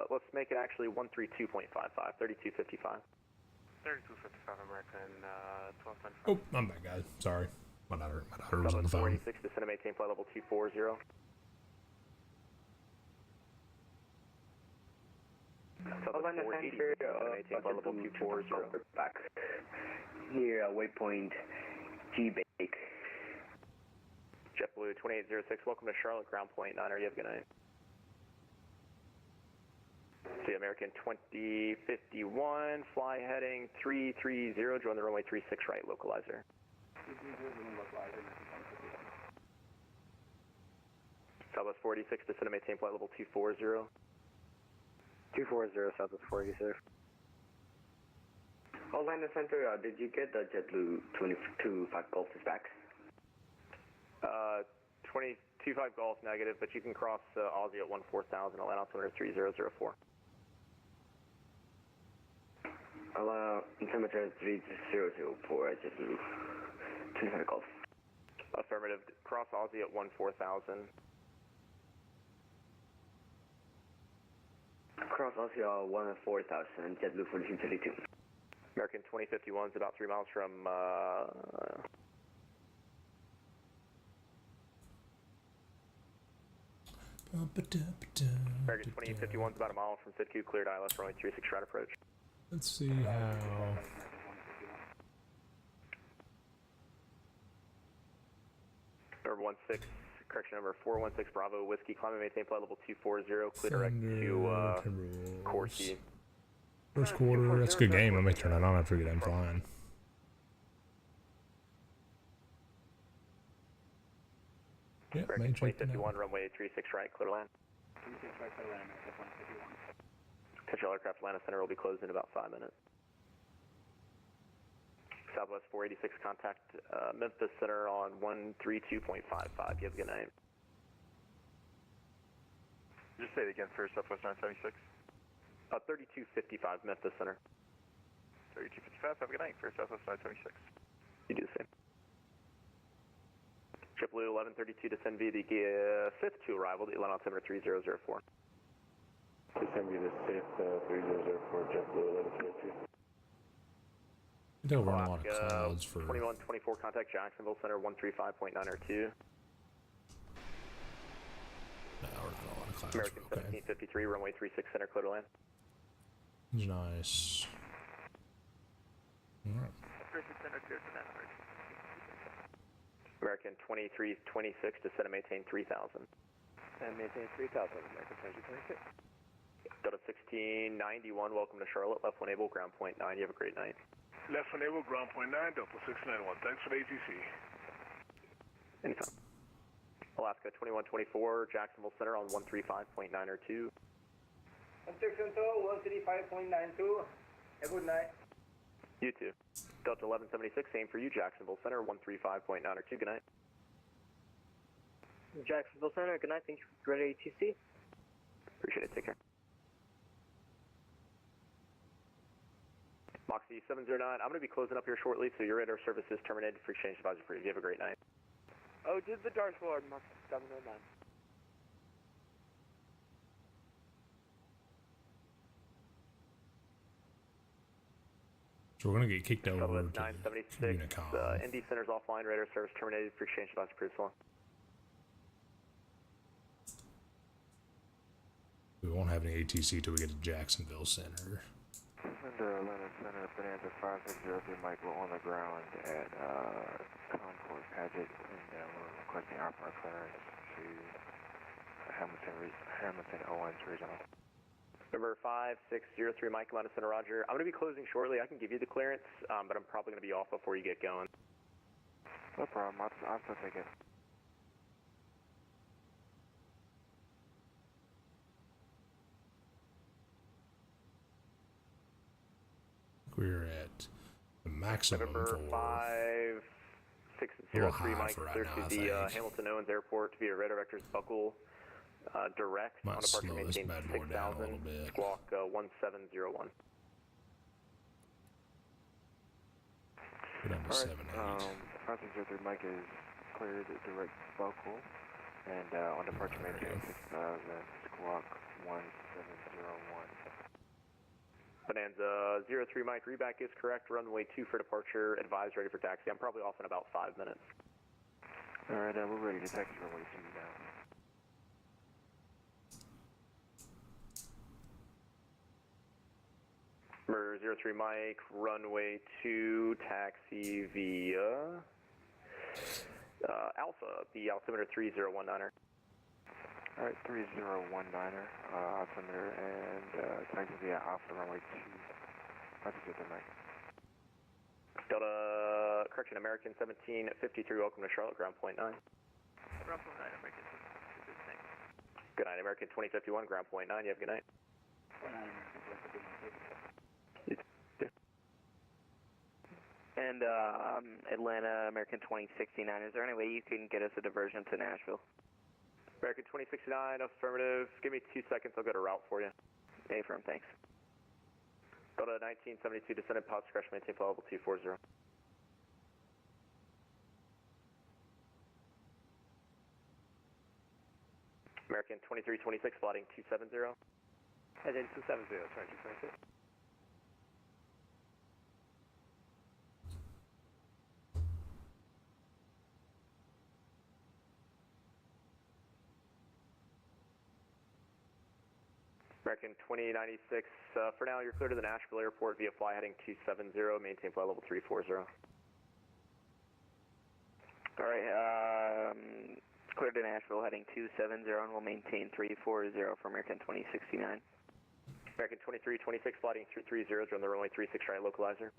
let's make it actually 132.55, 3255. 3255 American 1275. Oh, I'm back, guys. Sorry. My daughter was on the phone. 486, descend and maintain flight level 240. Southern 480, maintain flight level 240. Back near waypoint G-Bake. JetBlue 2806, welcome to Charlotte, ground point 9, you have a good night. See American 2051, fly heading 330, join the runway 36 right, localizer. Southwest 486, descend and maintain flight level 240. 240, Southwest 486. Orlando Center, did you get the JetBlue 225 Golf dispatch? 225 Golf negative, but you can cross Aussie at 14000, allow altimeter 3004. Allow altimeter 3004, JetBlue 225 Golf. Affirmative, cross Aussie at 14000. Cross Aussie at 14000, JetBlue 4232. American 2051 is about 3 miles from, American 2051 is about a mile from FitQ, cleared ILS, runway 36 right approach. Let's see how. Number 16, correction number 416 Bravo Whiskey, climb and maintain flight level 240, clear direct to Corky. First quarter, that's a good game. Let me turn it on after we get done flying. Yeah, American 2051, runway 36 right, clear to land. 36 right, clear to land, American 151. Control aircraft Atlanta Center will be closed in about 5 minutes. Southwest 486, contact Memphis Center on 132.55. You have a good night. Just say it again for Southwest 976. 3255, Memphis Center. 3255, have a good night for Southwest 976. You do the same. JetBlue 1132, descend via the 5th to arrival, the Atlanta altimeter 3004. Descend via the 5th 3004, JetBlue 1132. They'll run a lot of clouds for 2124, contact Jacksonville Center 135.902. No, we're not a lot of clouds. American Okay. 1753, runway 36 center, clear to land. Nice. All right. 36 center, clear to land. American 2326, descend and maintain 3000. And maintain 3000, American 2026. Delta 1691, welcome to Charlotte, left 1 able, ground point 9, you have a great night. Left 1 able, ground point 9, Delta 691. Thanks for the ATC. Anytime. Alaska 2124, Jacksonville Center on 135.902. 135.92. Have a good night. You too. Delta 1176, same for you, Jacksonville Center 135.902. Good night. Jacksonville Center, good night. Thank you for great ATC. Appreciate it. Take care. Moxie 709, I'm going to be closing up here shortly, so your radar service is terminated for exchange advisory for you. You have a great night. Oh, did the Dark Lord, Mark 709. So we're gonna get kicked over to 976, Unicom. Indy Center's offline, radar service terminated for exchange advisory for so long. We won't have any ATC till we get to Jacksonville Center. Atlanta Center, Bonanza 5603, Michael on the ground at Concord Paget, and we're requesting opera clearance to Hamilton Owens Regional. Number 5603, Mike, Atlanta Center, Roger. I'm going to be closing shortly. I can give you the clearance, but I'm probably going to be off before you get going. No problem. I'll still take it. We're at the maximum November for 5603, Mike, for right clear now, to I the think. Hamilton Owens Airport via Red Directors Buckle direct Might on departure slow this maintain bad boy down a 6000, little bit. squawk 1701. Go down to 7-8. 5603 Mike is cleared direct vocal, and on departure maintain 6000, squawk 1701. Bonanza 03 Mike, reback is correct, runway 2 for departure, advised ready for taxi. I'm probably off in about 5 minutes. Alright, we're ready to taxi runway 2 now. Number 03 Mike, runway 2, taxi via Alpha, the altimeter 3019er. Alright, 3019er, altimeter, and taxi via Alpha runway 2. That's good, Mike. Delta, correction, American 1753, welcome to Charlotte, ground point 9. Ground point 9, American 1753, Good night, American 2051, ground point 9, you have a good night. And Atlanta, American 2069, is there any way you can get us a diversion to Nashville? American 2069, affirmative. Give me 2 seconds, I'll get a route for you. Affirm, thanks. Delta 1972, descended, positive correction, maintain flight level 240. American 2326, flighting 270. Head in 270, 2226. American 2096, for now you're clear to the Nashville airport via fly heading 270, maintain flight level 340. Alright, clear to Nashville heading 270 and we'll maintain 340 for American 2069. American 2326, flighting 330, on the runway 36 right localizer.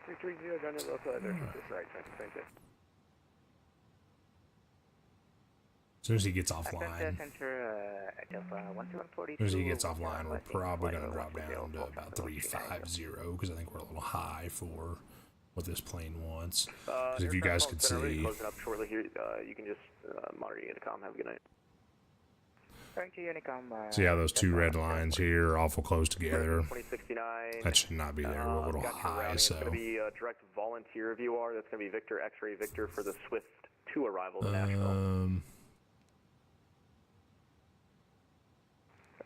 330, down the localizer, 36 right, 2226. As soon as he gets offline, as soon as he gets offline, we're probably going to drop down to about 350 because I think we're a little high for what this plane wants. Because if you guys could see, Closing up shortly here, you can just monitor Unicom. Have a good night. see how those two red lines here are awful close together. 2069. That should not be there. We're a little high, so. It's going to be a direct volunteer VOR. That's going to be Victor X-Ray Victor for the Swift 2 arrival to Nashville.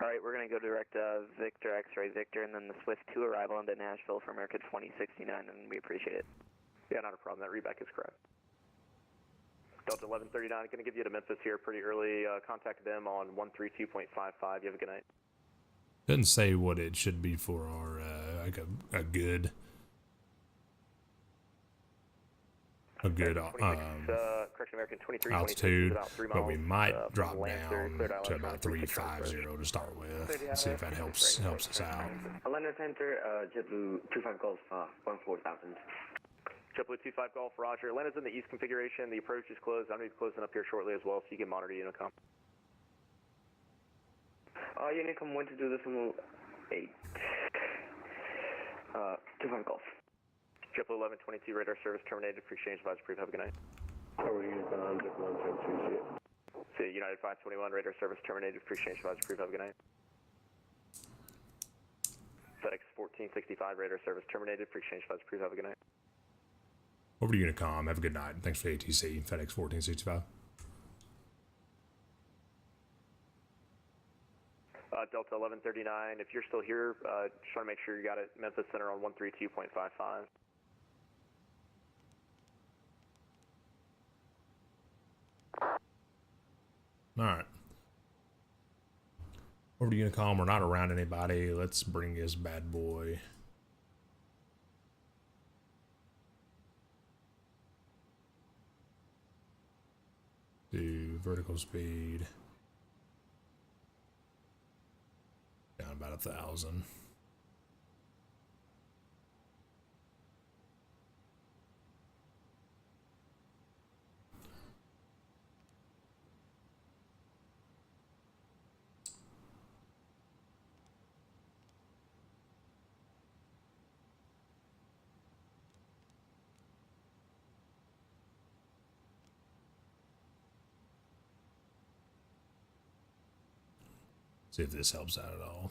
Alright, we're going to go direct Victor X-Ray Victor and then the Swift 2 arrival into Nashville for American 2069, and we appreciate it. Yeah, not a problem. That reback is correct. Delta 1139, going to give you to Memphis here pretty early. Contact them on 132.55. You have a good night. Doesn't say what it should be for our, like a good correction, American 23, altitude, about 3 miles, but we might drop Lancer, down to about 350 to start with. See if that helps us out. Atlanta Center, JetBlue 25 Golf, 14,000. JetBlue 25 Golf, Roger. Atlanta's in the east configuration. The approach is closed. I'm going to be closing up here shortly as well, so you can monitor Unicom. Unicom, when to do this on 8. 25 Golf. JetBlue 1122, radar service terminated. Free exchange, advise brief. Have a good night. How are you, JetBlue 1122? See, United 521, radar service terminated. Free exchange, advise brief. Have a good night. FedEx 1465, radar service terminated. Free exchange, advise brief. Have a good night. Over to Unicom. Have a good night. Thanks for the ATC. FedEx 1465. Delta 1139, if you're still here, just want to make sure you got it. Memphis Center on 132.55. Alright. Over to Unicom. We're not around anybody. Let's bring this bad boy to vertical speed down about 1,000. See if this helps out at all.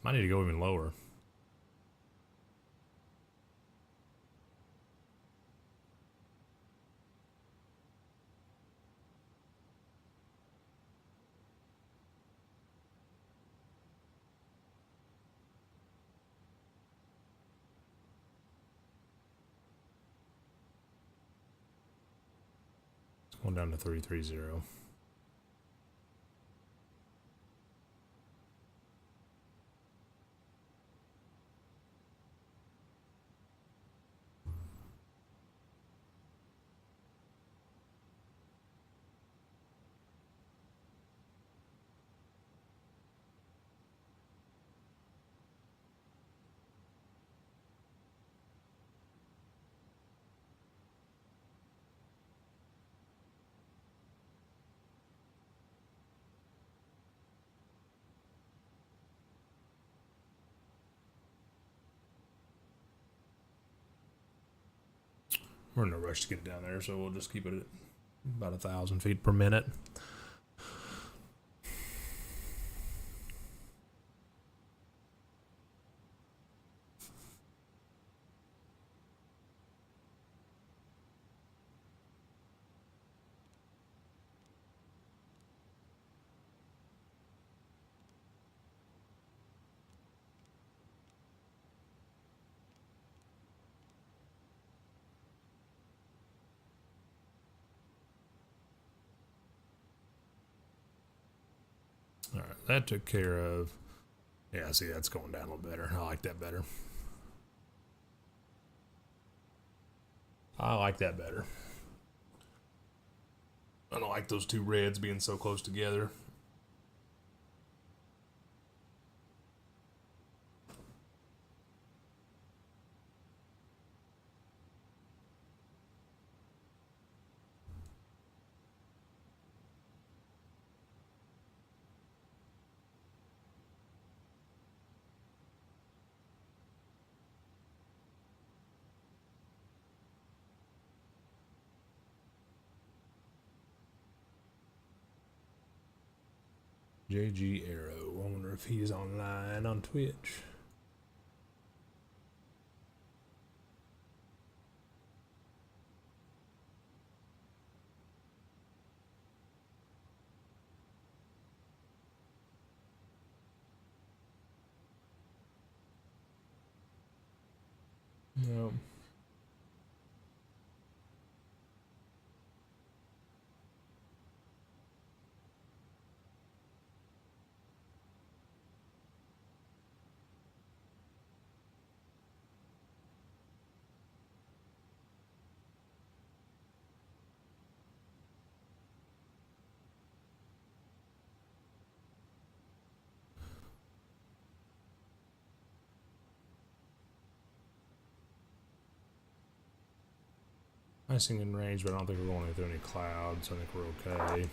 Might need to go even lower. It's going down to 330. We're in a rush to get it down there, so we'll just keep it at about 1,000 feet per minute. All right, that took care of. Yeah, see, that's going down a little better. I like that better. I like that better. I don't like those two reds being so close together. JG Arrow. I wonder if he's online on Twitch. No. Icing in range, but I don't think we're going through any clouds. I think we're okay.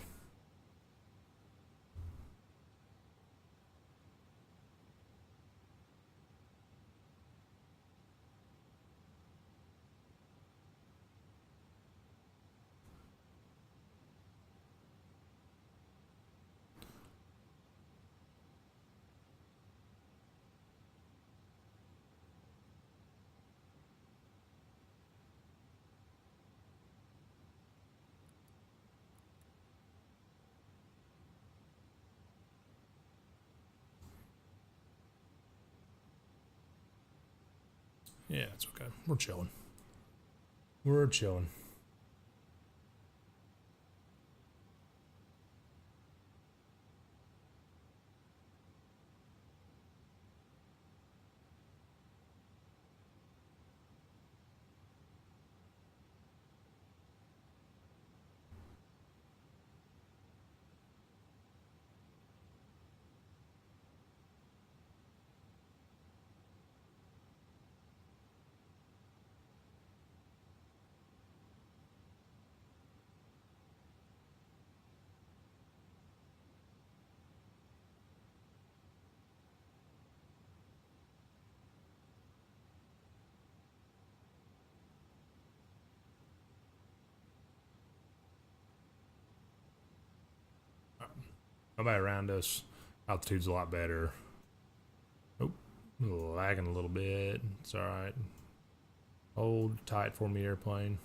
Yeah, it's okay. We're chilling. We're chilling. Nobody around us. Altitude's a lot better. Oh, lagging a little bit. It's alright. Hold tight for me, airplane.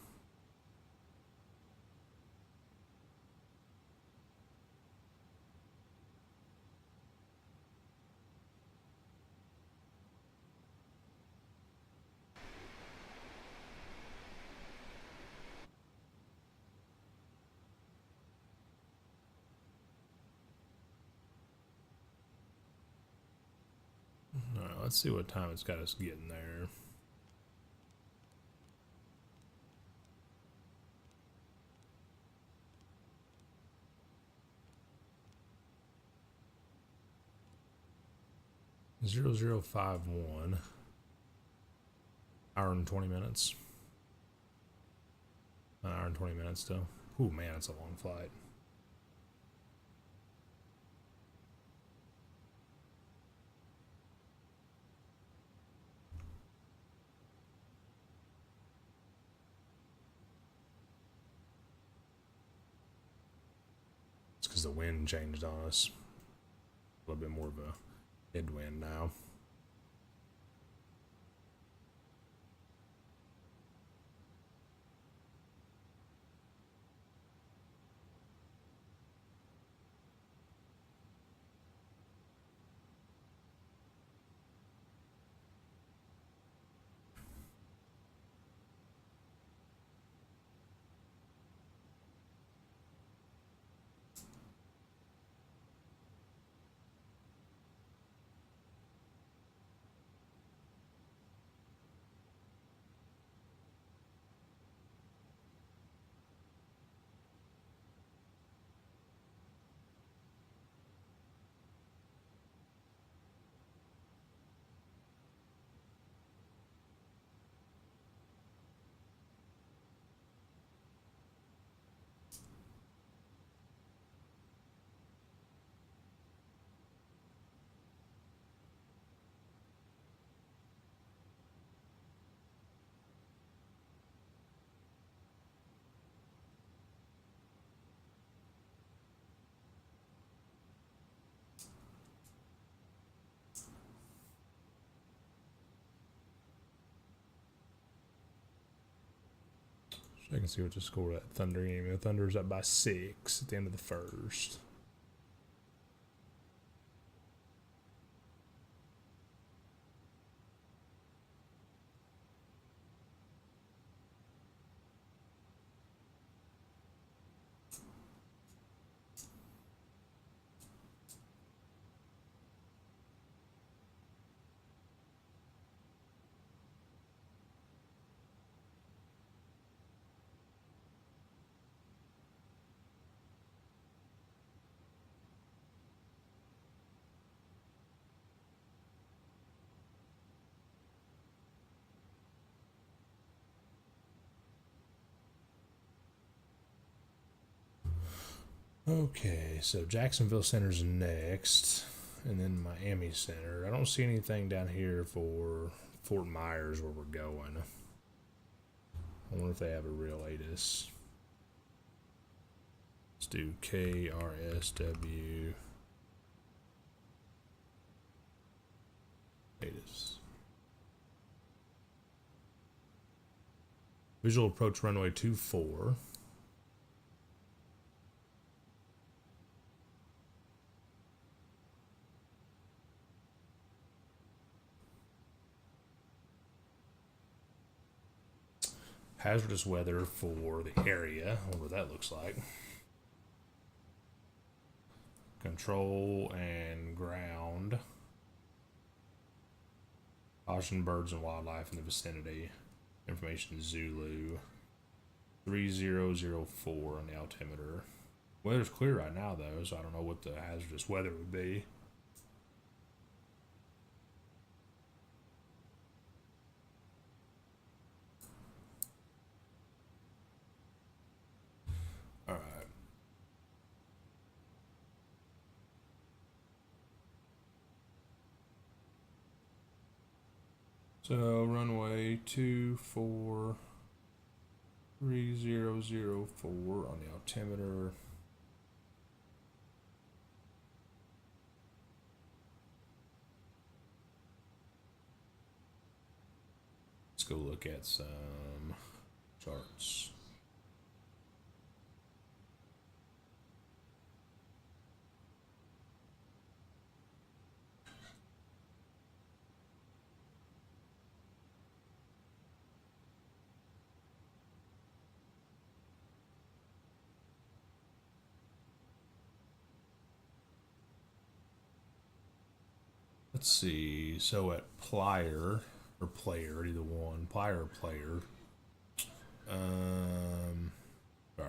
Alright, let's see what time it's got us getting there. Zero 0051. Hour and 20 minutes. An hour and 20 minutes still. Ooh, man, it's a long flight. It's because the wind changed on us. A little bit more of a headwind now. So I can see what the score at Thunder game. The Thunder's up by 6 at the end of the first. Okay, so Jacksonville Center's next, and then Miami Center. I don't see anything down here for Fort Myers where we're going. I wonder if they have a real ATIS. Let's do KRSW ATIS. Visual approach runway 24. hazardous weather for the area. I wonder what that looks like. Control and ground. Caution birds and wildlife in the vicinity. Information Zulu. 3004 on the altimeter. Weather's clear right now though, so I don't know what the hazardous weather would be. Alright. So runway 243004 on the altimeter. Let's go look at some charts. Let's see. So at Plier or Player, either one, Plier or Player. Sorry,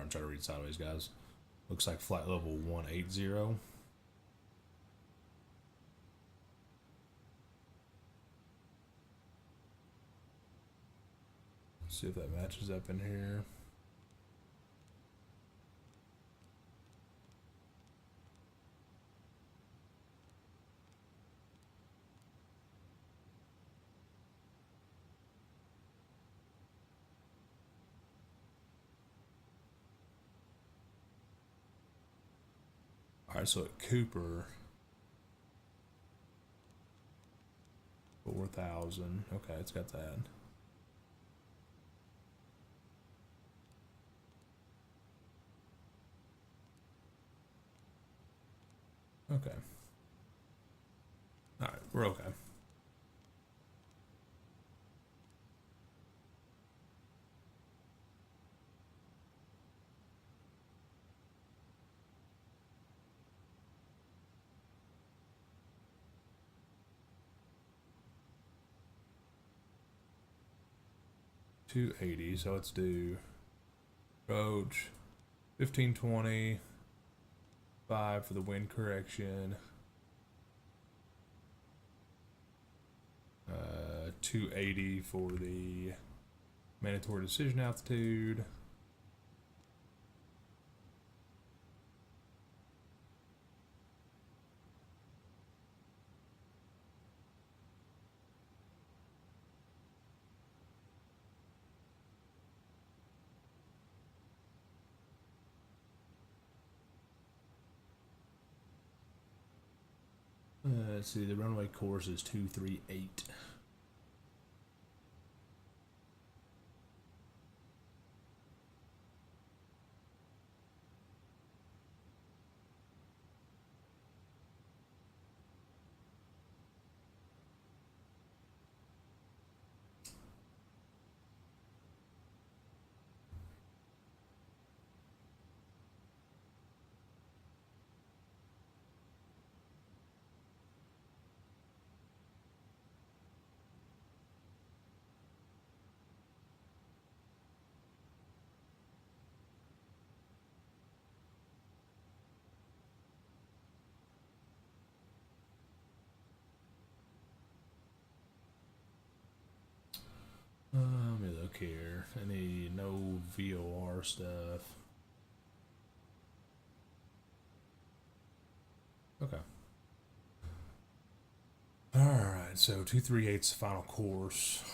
I'm trying to read sideways, guys. Looks like flight level 180. See if that matches up in here. Alright, so at Cooper, 4,000. Okay, it's got that. Okay. Alright, we're okay. $280, so let's do approach 1520, 5 for the wind correction, 280 for the mandatory decision altitude. Let's see, the runway course is 238. Let me look here. Any no VOR stuff. Okay. Alright, so 238's final course.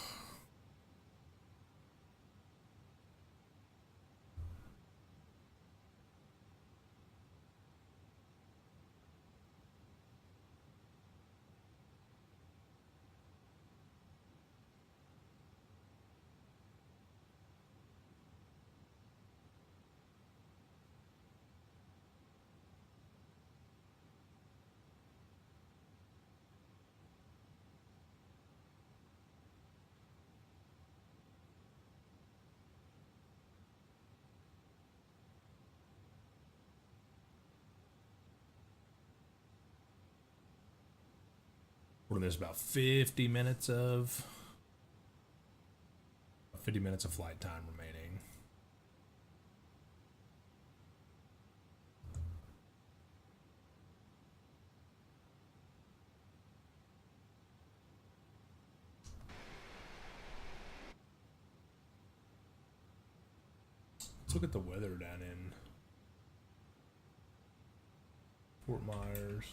There's about 50 minutes of flight time remaining. Let's look at the weather down in Fort Myers.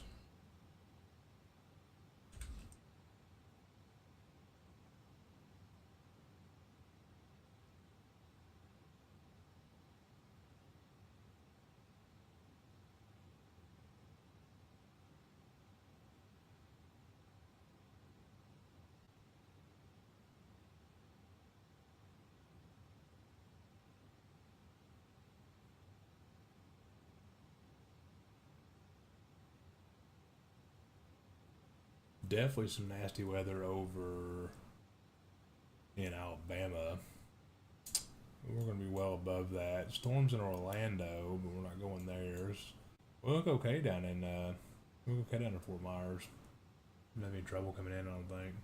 Definitely some nasty weather over in Alabama. We're going to be well above that. Storms in Orlando, but we're not going there. We look okay down in Fort Myers. Don't have any trouble coming in, I don't think.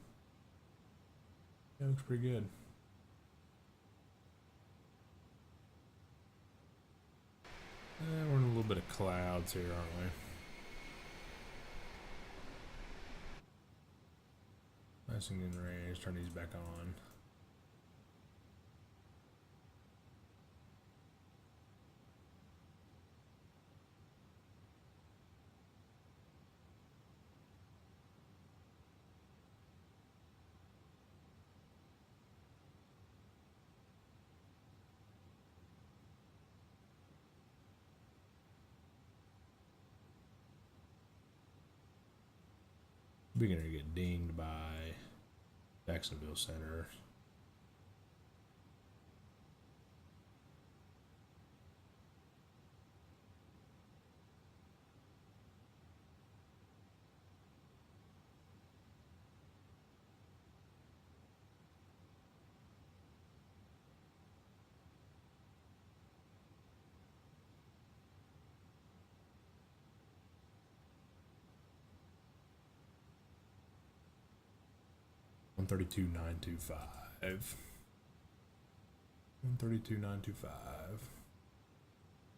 Yeah, looks pretty good. We're in a little bit of clouds here, aren't we? Nice and in range. Turn these back on. Beginner to get dinged by Jacksonville Center. $132,925. 132,925.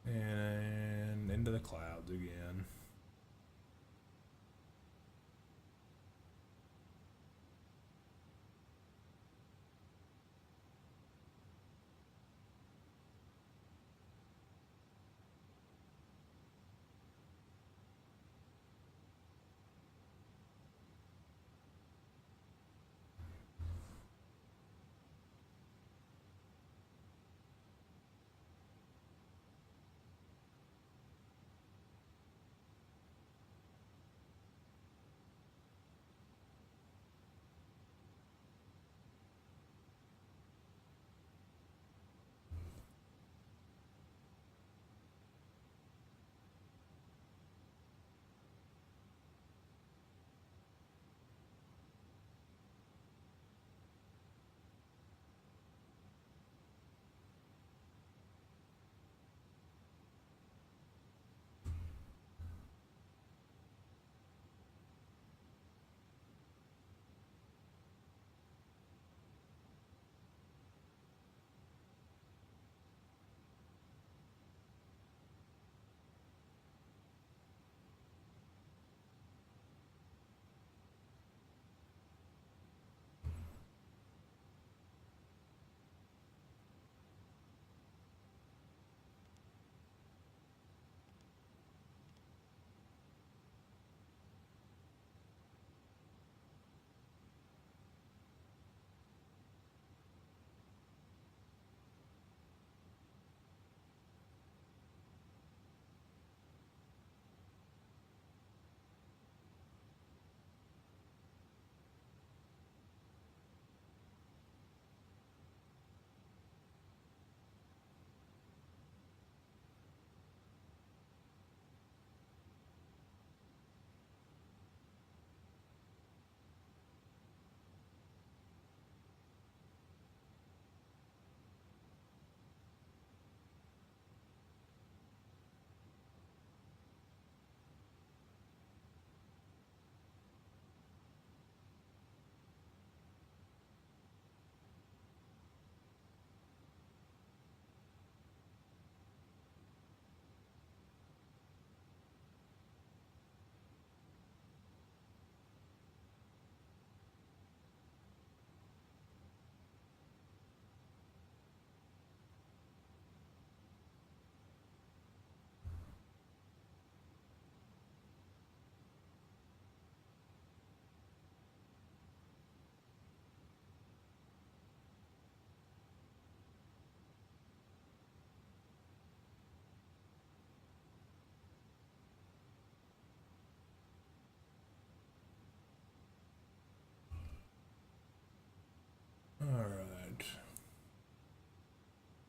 And into the clouds again.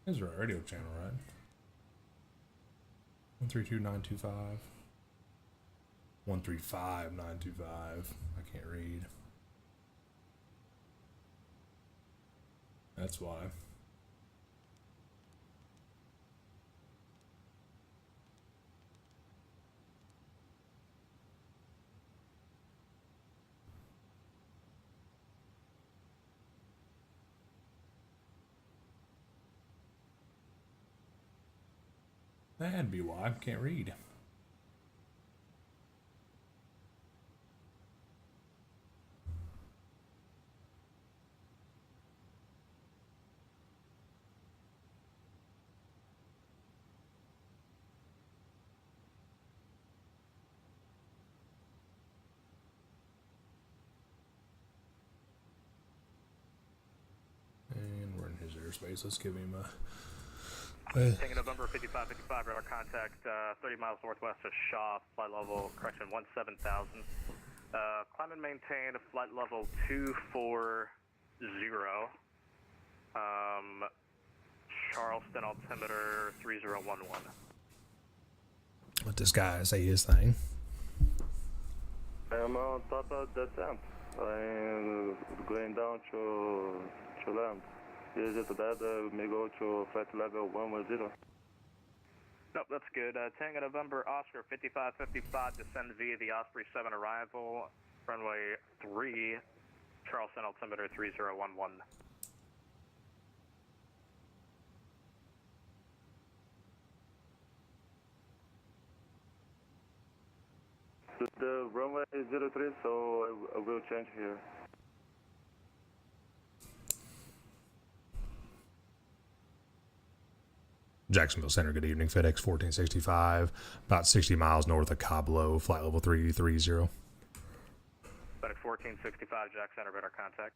This is a radio channel, right? 132925. 135925. I can't read. That's why. That'd be why. Can't read. And we're in his airspace. Let's give him a... Taking November 5555, radar contact 30 miles northwest of Shaw, flight level, correction, 17,000. Climb and maintain flight level 240. Charleston altimeter 3011. Let this guy say his thing. I'm on top of the temp. I'm going down to land. Is it that may go to flight level 110? Nope, that's good. Tango November Oscar 5555, descend via the Osprey 7 arrival, runway 3, Charleston altimeter 3011. The runway is 03, so I will change here. Jacksonville Center, good evening. FedEx 1465, about 60 miles north of Cablo, flight level 330. FedEx 1465, Jack Center, radar contact.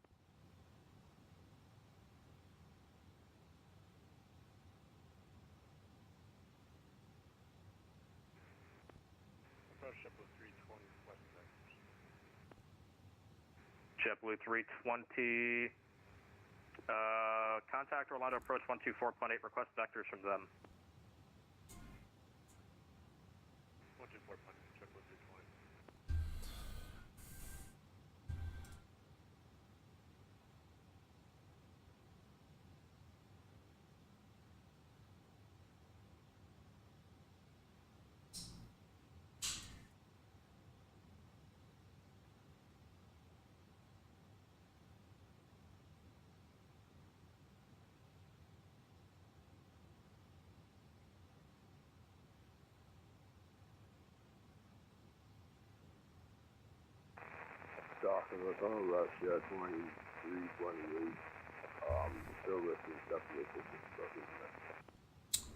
JetBlue 320. Contact Orlando approach 124.8. Request vectors from them. 124.8. JetBlue 320. Docking was on rush at 2328. Still listening stuff to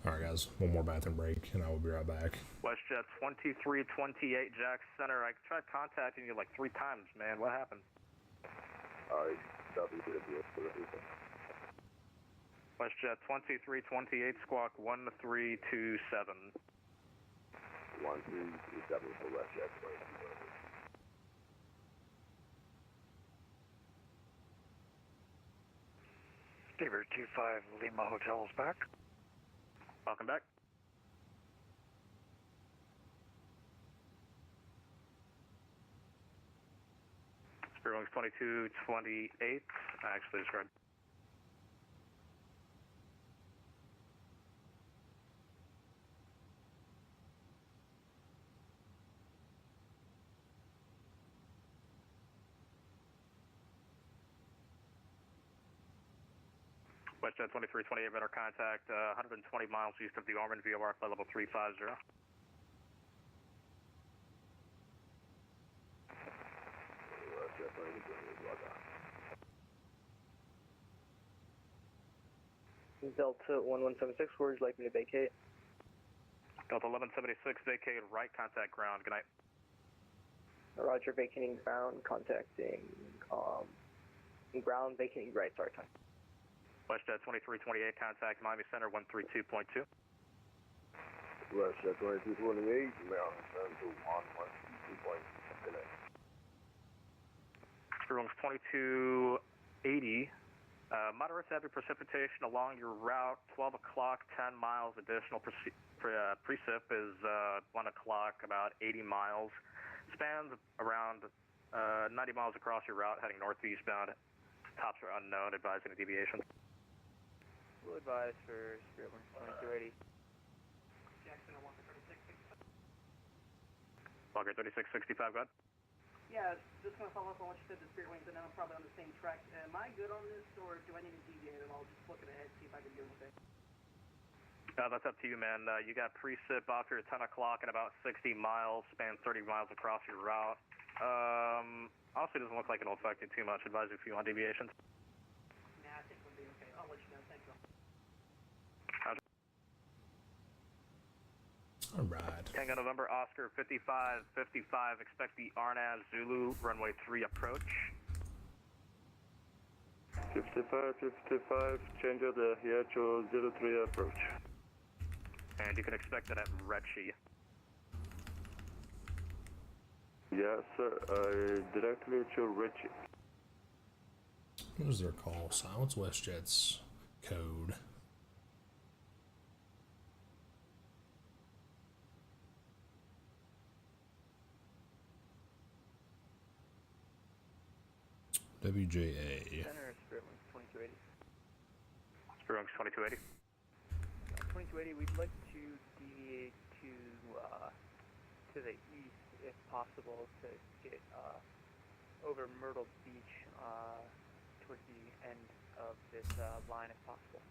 Alright guys, one more bathroom break and I will be right back. WestJet 2328, Jack Center. I tried contacting you like 3 times, man. What happened? Alright, WDW. WestJet 2328, squawk 1327. 1327 for WestJet 2328. Stever 25 Lima Hotel is back. Welcome back. Spirit Wings 2228. Actually, it's right. WestJet 2328, radar contact 120 miles east of the Ormond, VOR, flight level 350. Delta 1176, where would you like me to vacate? Delta 1176, vacate right, contact ground. Good night. Roger, vacating ground, contacting ground, vacating right, start time. WestJet 2328, contact Miami Center 132.2. WestJet 2328, Maryland Center 112.2. Spirit Wings 2280, Moderate to heavy precipitation along your route, 12 o'clock, 10 miles. Additional precip is 1 o'clock, about 80 miles. Spans around 90 miles across your route, heading northeastbound. Tops are unknown, advising a deviation. We'll advise for Spirit Wings 2280. Jackson, Walker 3665. Walker 3665, go ahead. Yeah, just going to follow up on what you said to Spirit Wings. I know I'm probably on the same track. Am I good on this, or do I need to deviate at all? Just looking ahead, see if I can do anything. That's up to you, man. You got precip off here at 10 o'clock and about 60 miles, span 30 miles across your route. Honestly, doesn't look like it'll affect you too much. Advise if you want deviations. Nah, I think we'll be okay. I'll let you know. Thank you. All right. Tango November, Oscar 5555. Expect the RNAV Zulu runway 3 approach. 5555, change the here to 03 approach. And you can expect it at Retchi. Yes, sir. Directly to Richie. What is their call sign? What's WestJet's code? WJA. Center Spirit Wings 2280. Spirit Wings 2280. 2280, we'd like to deviate to the east if possible to get over Myrtle Beach towards the end of this line if possible.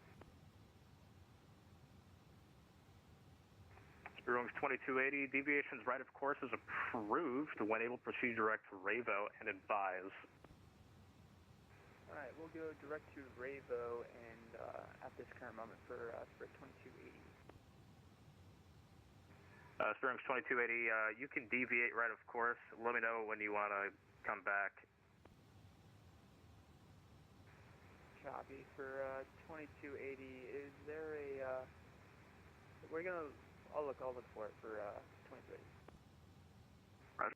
Spirit Wings 2280. Deviations right of course is approved. When able, proceed direct to Ravo and advise. Alright, we'll go direct to Ravo and at this current moment for Spirit 2280. Spirit Wings 2280, you can deviate right of course. Let me know when you want to come back. Copy. For 2280, is there a, I'll look for it for 2280. Roger.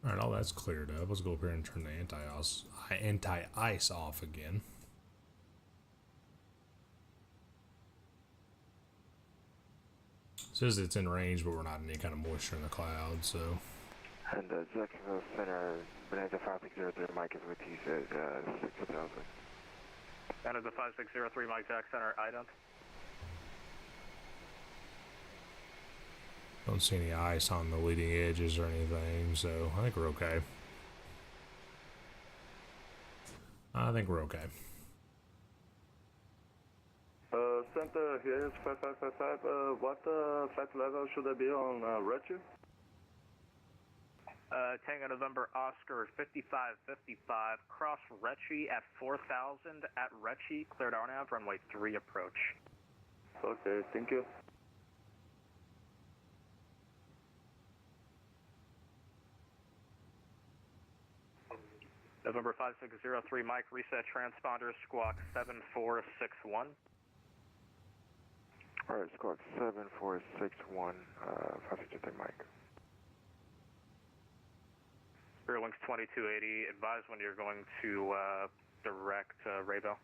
All right, all that's cleared up. Let's go up here and turn the anti-ice off again. It says it's in range, but we're not in any kind of moisture in the cloud, so. And Jacksonville Center, Bonanza 5603, Mike is with you, says 6000. That is the 5603 Mike Jack Center, ident. Don't see any ice on the leading edges or anything, so I think we're okay. Center, here is 5555. What flight level should I be on Retchi? Tango November Oscar 5555. Cross Retchi at 4000 at Retchi. Cleared RNAV, runway 3 approach. Okay, thank you. November 5603 Mike, reset transponder, squawk 7461. Alright, squawk 7461, 5603 Mike. Spirit Wings 2280, advise when you're going to direct Rayville.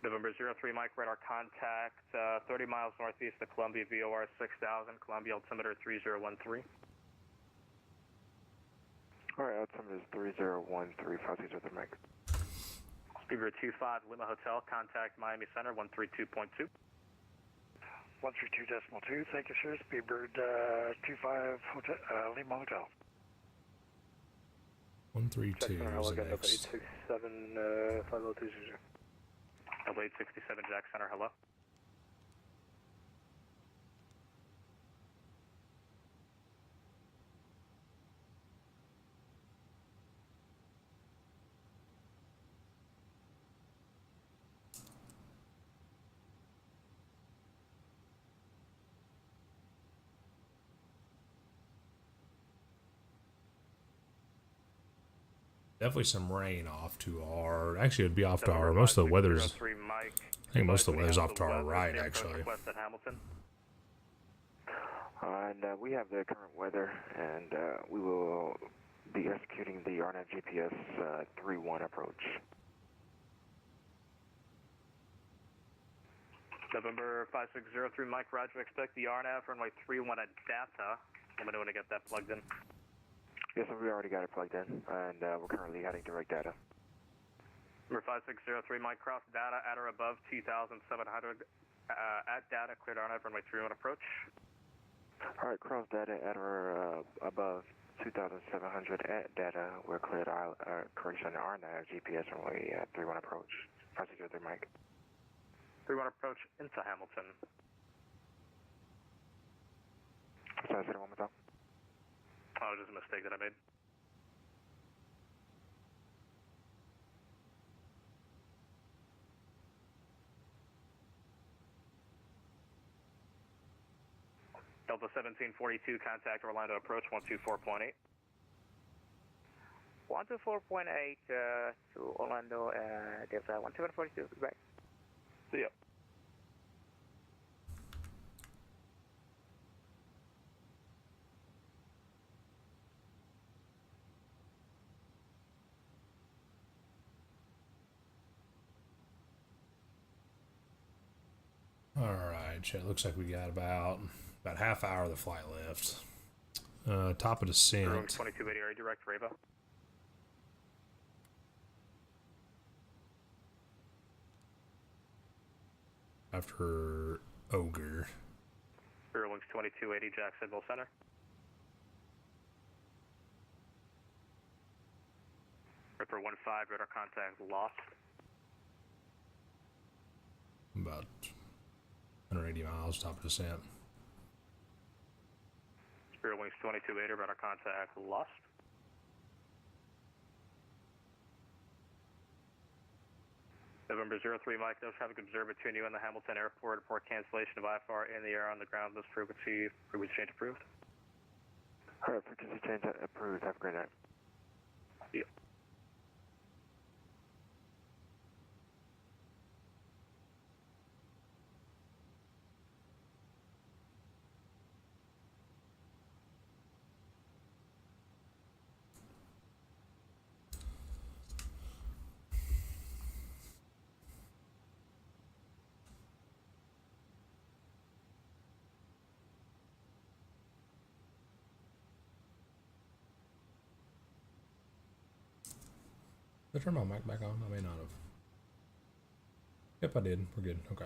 November 03 Mike, radar contact 30 miles northeast of Columbia, VOR 6000, Columbia altimeter 3013. Alright, altimeter is 3013, 5603 Mike. Speedbird 25 Lima Hotel, contact Miami Center 132.2. 132.2, thank you sir, Speedbird 25 Hotel, Lima Hotel. 132 is the next. 867 5020. L867 Jack Center, hello. Definitely some rain off to our. Actually, it'd be off to November our. Most of the weather's. 5603 Mike. I think most of the Advise weather's when you off to have our the right, weather, actually. request at Hamilton. And we have the current weather, and we will be executing the RNAV GPS 3-1 approach. November 5603 Mike, roger, expect the RNAV runway 31 at data. Let me know when to get that plugged in. Yes, sir, we already got it plugged in, and we're currently heading direct data. Number 5603 Mike, cross data at or above 2,700 at data, cleared RNAV runway 31 approach. All right, cross data at or above 2,700 at data. We're cleared correction RNAV GPS runway 31 approach. 5603 Mike. 31 approach into Hamilton. Sorry, say that one more time. Oh, just a mistake that I made. Delta 1742, contact Orlando approach 124.8. 124.8 to Orlando, Delta 1742, right. See ya. All right, it looks like we got about half hour of the flight left. Top of descent. 2280, are you direct Rava? After Ogre. Rear wings 2280, Jacksonville Center. Ripper 15, radar contact lost. About 180 miles, top of descent. Rear wings 2280, radar contact lost. November 03 Mike, no traffic observed between you and the Hamilton Airport. Report cancellation of IFR in the air on the ground. This frequency change approved. All right, frequency change approved. Have a great night. See ya. Did I turn my mic back on? I may not have. Yep, I did. We're good. Okay.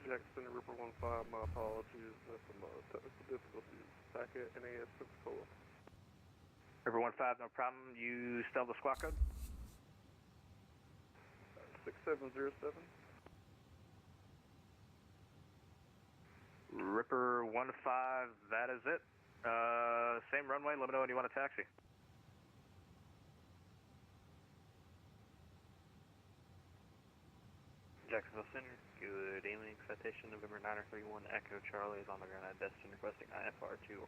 Jackson Ripper 15, my apologies. Some technical difficulties. Back at NAS Pensacola. Ripper 15, no problem. You still the squawk code? 6707. Ripper 15, that is it. Same runway, let me know when you want to taxi. Jacksonville Center, good evening. Citation November 931 Echo Charlie is on the ground at Destin requesting IFR to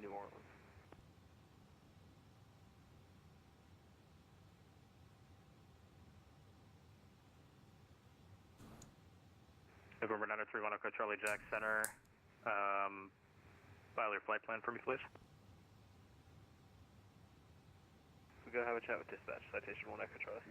New Orleans. November 931 Echo Charlie Jack Center. File your flight plan for me, please. We go have a chat with dispatch. Citation 1 Echo Charlie.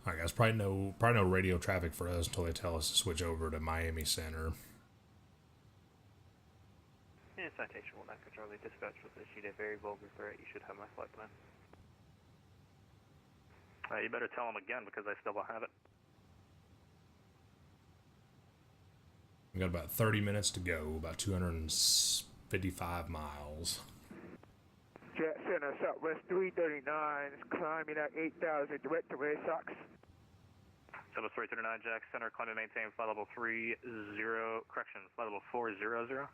Alright guys, probably no radio traffic for us until they tell us to switch over to Miami Center. Yeah, citation 1 Echo Charlie, dispatch was issued a very vulgar threat. You should have my flight plan. You better tell them again because I still don't have it. We got about 30 minutes to go, about 255 miles. Jet Center, Southwest 339, is climbing at 8,000, direct to Red Sox. Southwest 339, Jack Center, climb and maintain flight level 30, correction, flight level 400.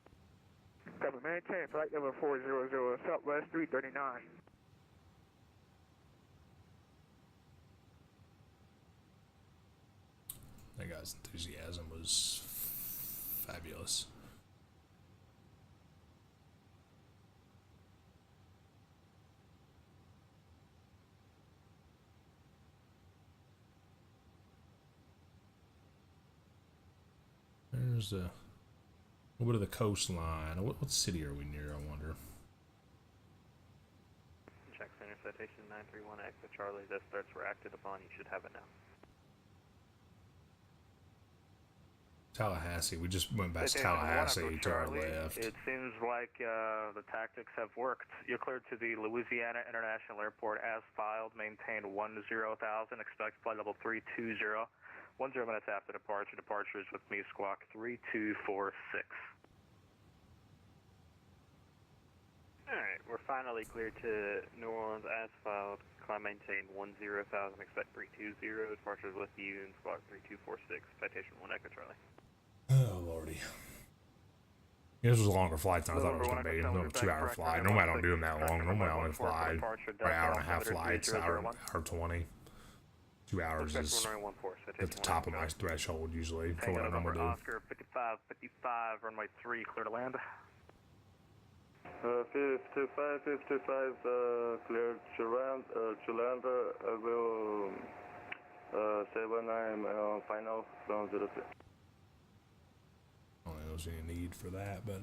Climb and maintain flight level 400, Southwest 339. That guy's enthusiasm was fabulous. There's a little bit of the coastline. What city are we near, I wonder? Jack Center, citation 931 Echo Charlie, those threats were acted upon. You should have it now. Tallahassee. We just went past Tallahassee to our left. It seems like the tactics have worked. You're cleared to the Louisiana International Airport as filed. Maintain 10,000. Expect flight level 320. 10 minutes after departure. Departure is with me, squawk 3246. Alright, we're finally cleared to New Orleans as filed. Climb maintain 10,000. Expect 320. Departure is with you in squawk 3246. Citation 1 Echo Charlie. Oh, lordy. Yeah, this was a longer flight than I thought it was going to be. A 2-hour flight. Normally I don't do them that long. Normally I only fly an hour and a half flights, hour 20. 2 hours is at the top of my threshold usually for what I normally do. Oscar 55, runway 3, clear to land. 55, cleared to land. I will say when I'm final from 03. I don't think there's any need for that, but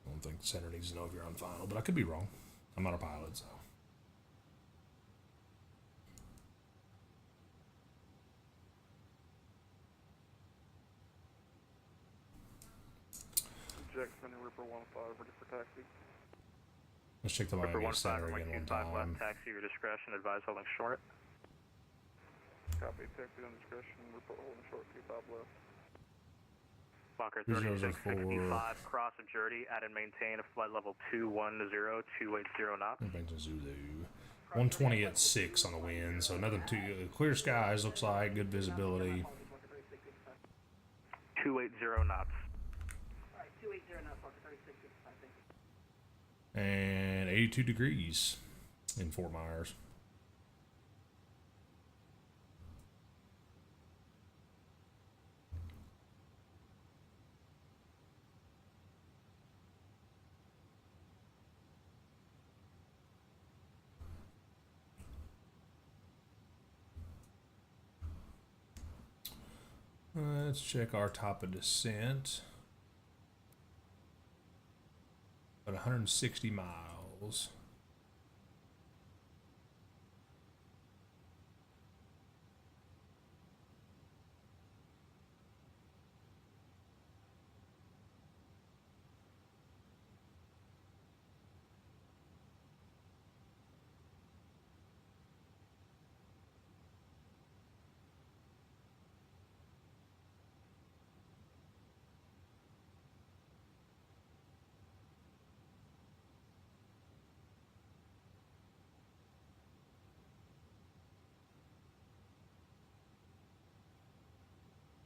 I don't think the center needs to know if you're on final, but I could be wrong. I'm not a pilot, so. Jack Center, Ripper 15, ready for taxi. Let's check the Ripper Miami 15, Center runway again one 25 time. left, taxi your discretion, advise holding short. Copy, taxi on discretion, Ripper holding short, 25 left. Fokker 3665, 3665, cross of Jerdy, add and maintain a flight level 210, 280 knots. Benton Zulu. 120 at 6 on the wind, so another clear skies, looks like, good visibility. 280 knots. Alright, 280 knots, Fokker 3665, thank you. And 82 degrees in Fort Myers. Let's check our top of descent. About 160 miles.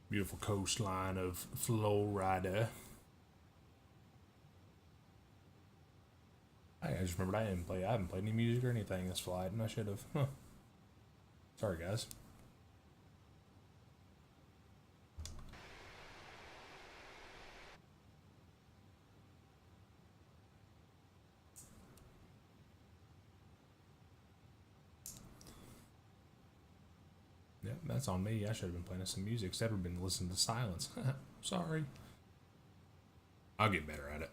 Beautiful coastline of Florida. I just remembered I haven't played any music or anything this flight, and I should have. Huh. Sorry, guys. Yep, that's on me. I should have been playing some music instead of been listening to silence. Sorry. I'll get better at it.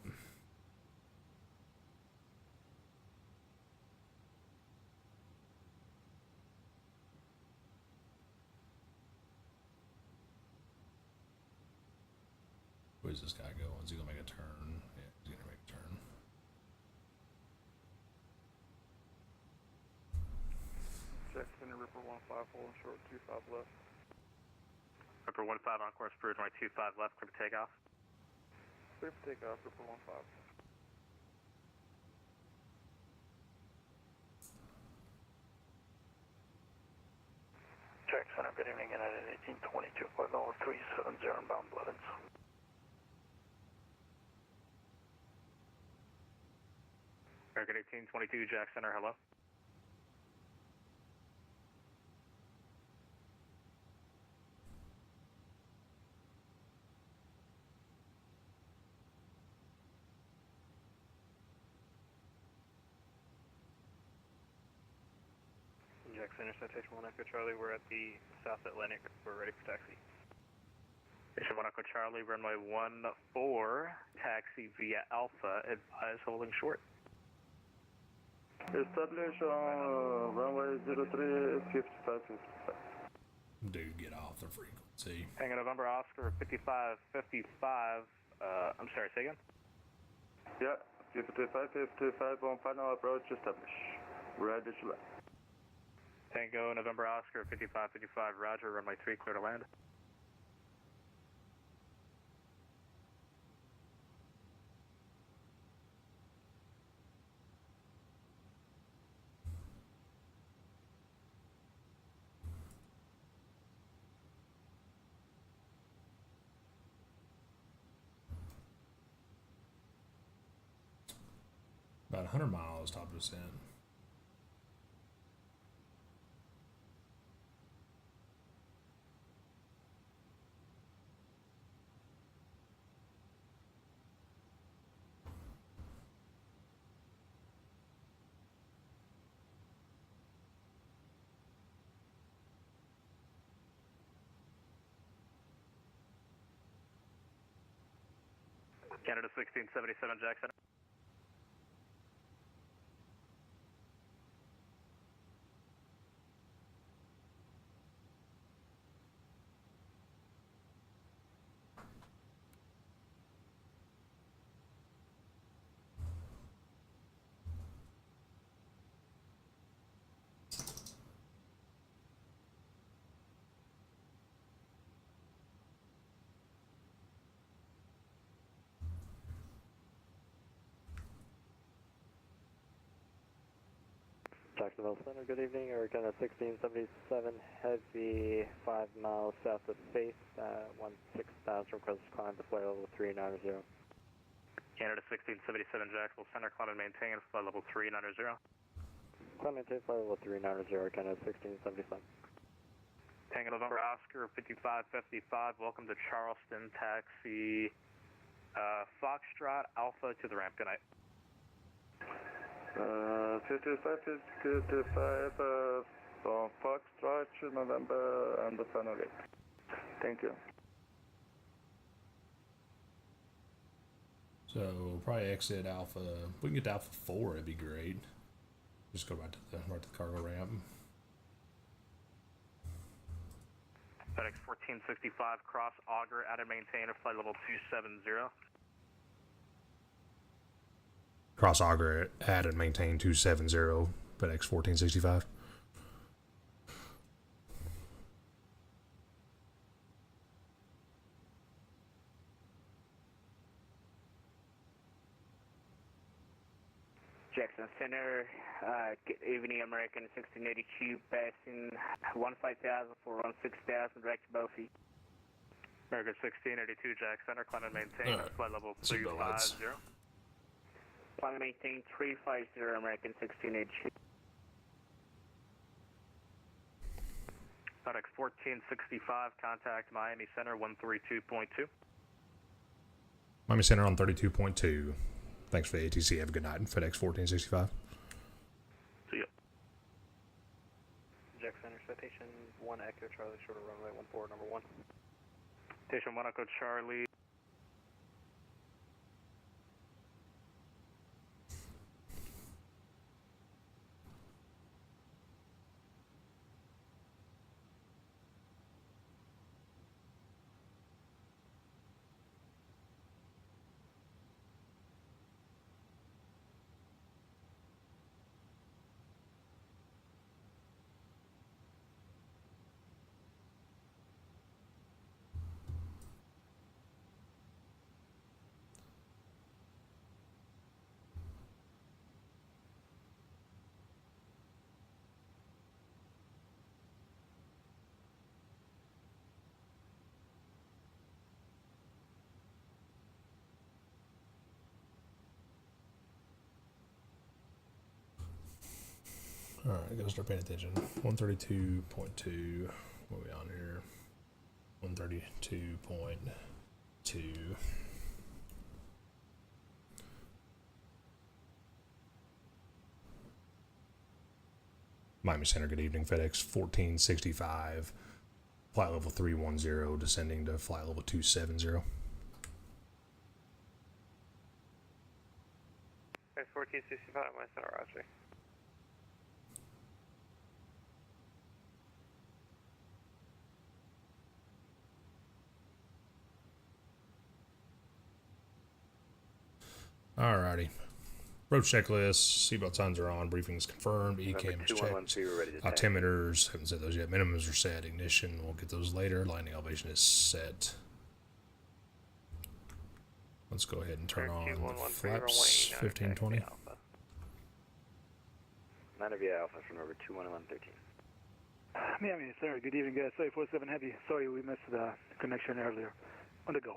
Where's this guy going? Is he gonna make a turn? Yeah, he's gonna make a turn. Jack Center, Ripper 15, holding short, 25 left. Ripper 15 on course, Bruce, right 25 left, clear for takeoff. Clear for takeoff, Ripper 15. Jack Center, good evening, United 1822.0370 inbound Blevins. American 1822, Jack Center, hello. Jack Center, Citation 1 Echo Charlie, we're at the South Atlantic, we're ready for taxi. Station 1 Echo Charlie, runway 14, taxi via Alpha, advise holding short. Establish on runway 03, 55. Dude, get off the frequency. Tango November Oscar 5555, I'm sorry, say again? Yeah, 55 on final approach, establish. Ready to land. Tango November Oscar 5555, roger, runway 3, clear to land. About 100 miles top descent. Canada 1677, Jackson. Jacksonville Center, good evening. American 1677 Heavy, 5 miles south of Faith, 16,000 request climb to flight level 390. Canada 1677 Jacksonville Center, climb and maintain flight level 390. Climb and maintain flight level 390, Canada 1677. Tango November Oscar 5555, welcome to Charleston, taxi Foxtrot Alpha to the ramp, good night. 55 on Foxtrot, November, and the final gate. Thank you. So we'll probably exit Alpha. If we can get to Alpha 4, it'd be great. Just go right to the cargo ramp. FedEx 1465 cross auger, added maintainer, flight level 270. Cross auger, add and maintain 270, FedEx 1465. Jackson Center, good evening, American 1682, passing 15,000 for 16,000, direct to Bofi. American 1682 Jack Center, climb and maintain, flight level 350. Climb and maintain 350, American 1682. FedEx 1465, contact Miami Center 132.2. Miami Center on 32.2. Thanks for the ATC. Have a good night. FedEx 1465. See ya. Jack Center, citation 1 Echo Charlie, short of runway 14, number 1. Station 1 Echo Charlie. All right, gotta start paying attention. 132.2. What are we on here? 132.2. Miami Center, good evening. FedEx 1465, flight level 310, descending to flight level 270. Okay, 1465, my center, Roger. Alrighty. Road checklist, seatbelt signs are on, briefings confirmed, ECAM is checked, altimeters, haven't set those yet, minimums are set, ignition, we'll get those later, landing elevation is set. Let's go ahead and turn on the flaps, 1520. 9 Alpha from over 21113. Miami, sir. Good evening, guys. Sorry, 47 Heavy. Sorry we missed the connection earlier. On the go.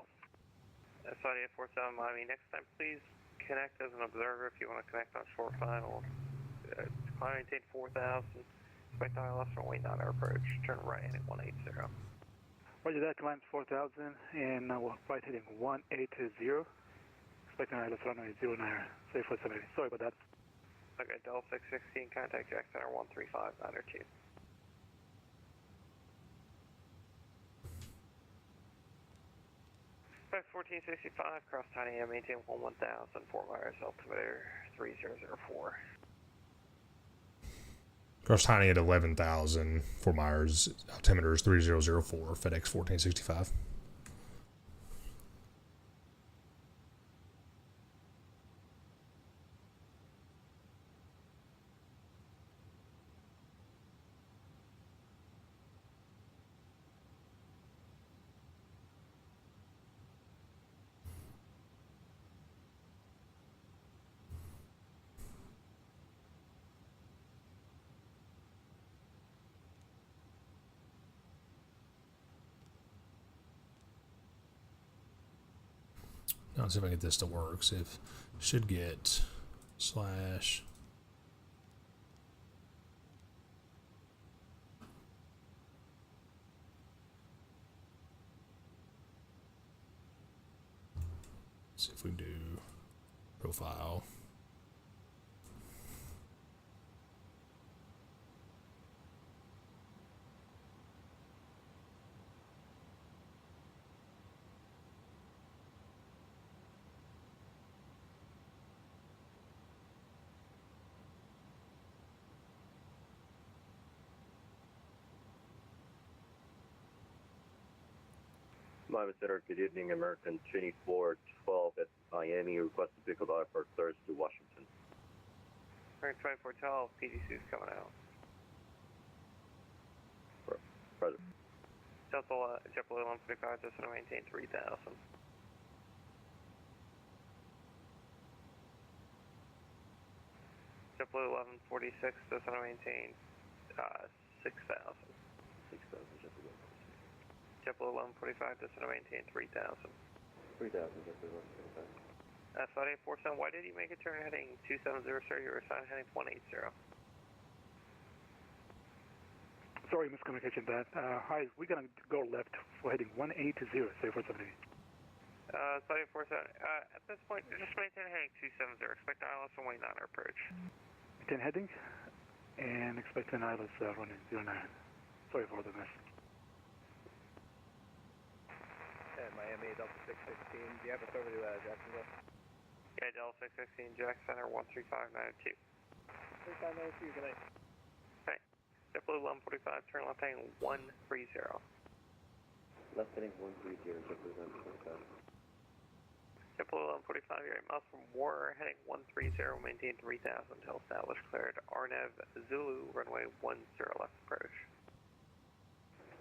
Saudi 47 Miami. Next time, please connect as an observer if you want to connect on short final. Climb maintain 4,000. Expect ILS from waiting on our approach. Turn right heading 180. Roger that. Climb 4,000 and right heading 180. Expecting ILS runway 09. Sorry, 47 Heavy. Sorry about that. Okay, Delta 616, contact Jack Center 13592. Flight 1465, cross Tiny M, maintain 1000, Fort Myers, altimeter 3004. Cross Tiny at 11,000, Fort Myers, altimeter is 3004, FedEx 1465. Now let's see if I can get this to work. So if should get slash see if we do profile. Miami Center, good evening. American 2412 at Miami. Request to pick up for Thursday to Washington. American 2412, PDC is coming out. Present. Delta JetBlue 145, just to maintain 3000. JetBlue 1146, just to maintain 6000. 6,000 JetBlue. JetBlue 1145, just to maintain 3000. 3,000 JetBlue 145. Saudi 47, why did you make a turn heading 270, sir? You were assigned heading 180. Sorry, miscommunication that. Hi, we're going to go left for heading 180, say 470. Saudi 47, at this point, just maintain heading 270. Expect ILS from waiting on our approach. Maintain heading and expect an ILS running 09. Sorry for the mess. Miami, Delta 616. Do you have us over to Jacksonville? Yeah, Delta 616, Jack Center 13592. 3592, good night. Okay. JetBlue 1145, turn left heading 130. Left heading 130, JetBlue 145. JetBlue 1145, you're 8 miles from War, heading 130, maintain 3000 until established, cleared. RNAV Zulu, runway 10 left approach.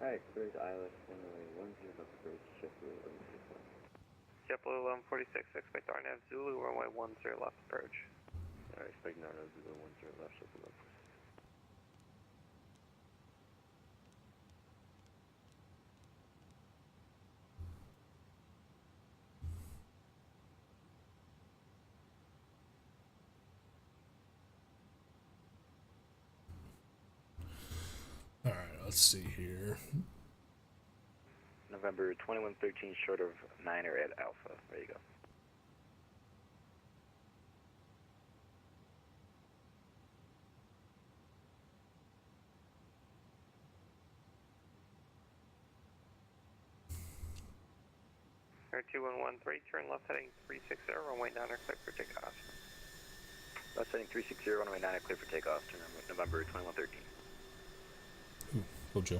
Alright, cleared ILS runway 10 left approach, JetBlue 1145. JetBlue 1146, expect RNAV Zulu, runway 10 left approach. Alright, expect RNAV Zulu 10 left, JetBlue 1146. let's see here. November 2113, short of 9er at Alpha. There you go. Air 2113, turn left heading 360, runway 9er, clear for takeoff. Left heading 360, runway 9er, clear for takeoff. Turn November 2113. Go, Joe.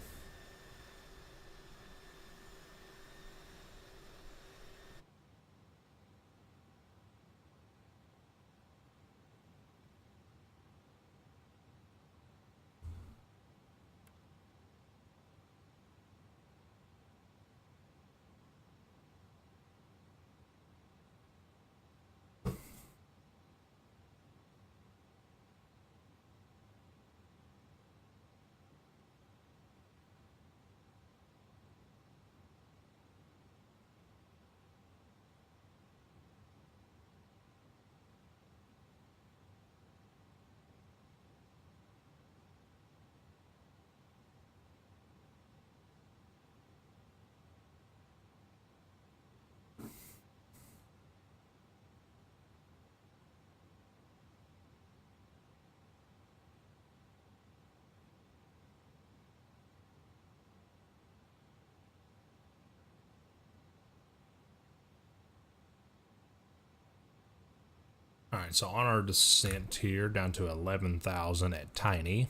Alright, so on our descent here, down to 11,000 at Tiny.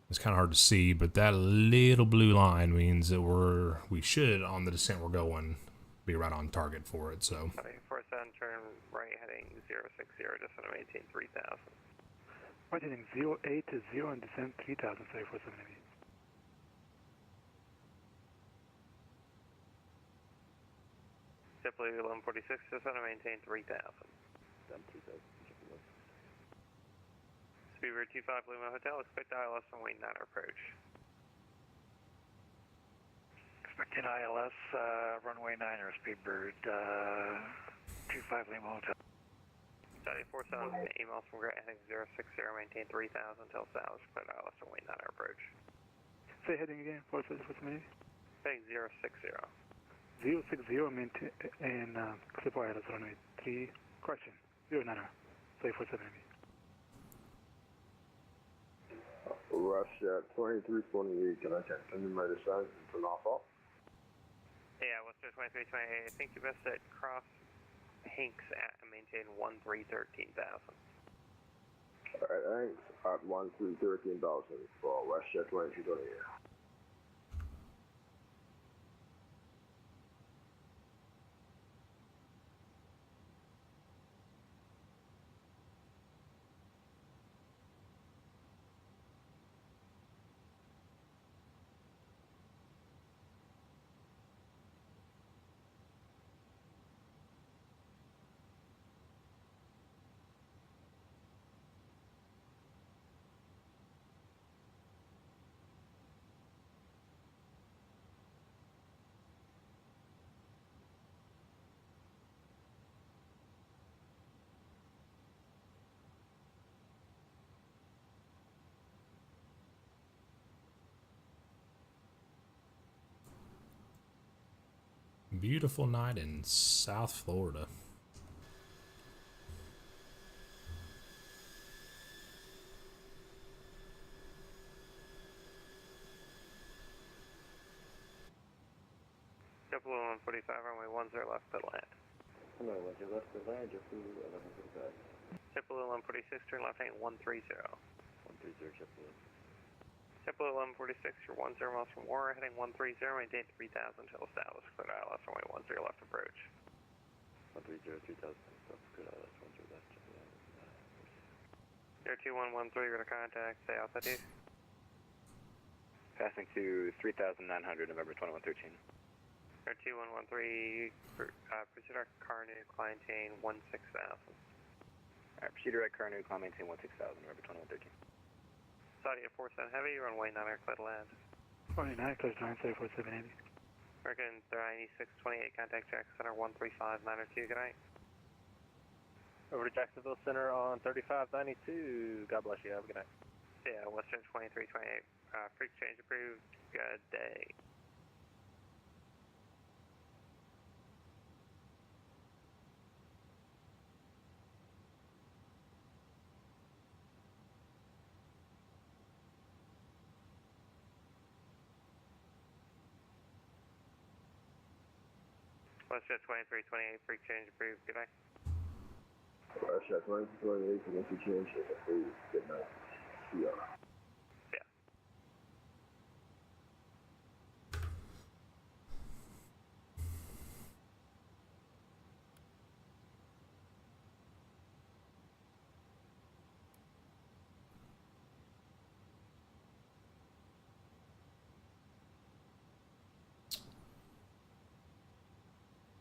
It's kind of hard to see, but that little blue line means that we should, on the descent we're going, be right on target for it, so. 47, turn right heading 060, just want to maintain 3,000. Right heading 080 and descend 3,000, sorry, 478. JetBlue 1146, just want to maintain 3,000. Speedbird 25 Lima Hotel, expect ILS on runway 9 approach. Expecting ILS, runway 9er, Speedbird 25 Lima Hotel. Study 47, emails from Grant heading 060, maintain 3,000 until South, expect ILS on runway 9 approach. Say heading again, 47, Heading 060. 060, maintain, and clip ILS runway 3, correction, 09er, say 47. Russia 2328, can I continue my descent and turn off? Yeah, Western 2328, I think you best at cross Hanks at and maintain 1313,000. Alright, thanks. At 1313,000 for Russia 2328. Beautiful night in South Florida. JetBlue 145, runway 10 left to land. Hello, was your left to land, JetBlue 1145. JetBlue 146, turn left heading 130. 130, JetBlue. JetBlue 1146, you're 10 miles from Warner, heading 130, maintain 3,000 until established, clear ILS, runway 10 left approach. 130, 3,000, clear ILS, 10 left, JetBlue. Air 2113, we're to contact, say Alpha D. Passing to 3,900, November 2113. Air 2113, proceed our Carnu, maintain 16,000. Alright, proceed direct Carnu, climb maintain 16,000, November 2113. Saudi at 47 Heavy, runway 9 clear to land. Runway 9, clear to land, sorry, 47 Heavy. American 9628, contact Jackson Center 135902, good night. Over to Jacksonville Center on 3592, God bless you, have a good night. Yeah, Western 2328, Free exchange approved. Good day. WestJet 2328, free exchange approved. Good night. WestJet 2328, free exchange approved. Good night. See ya. Yeah.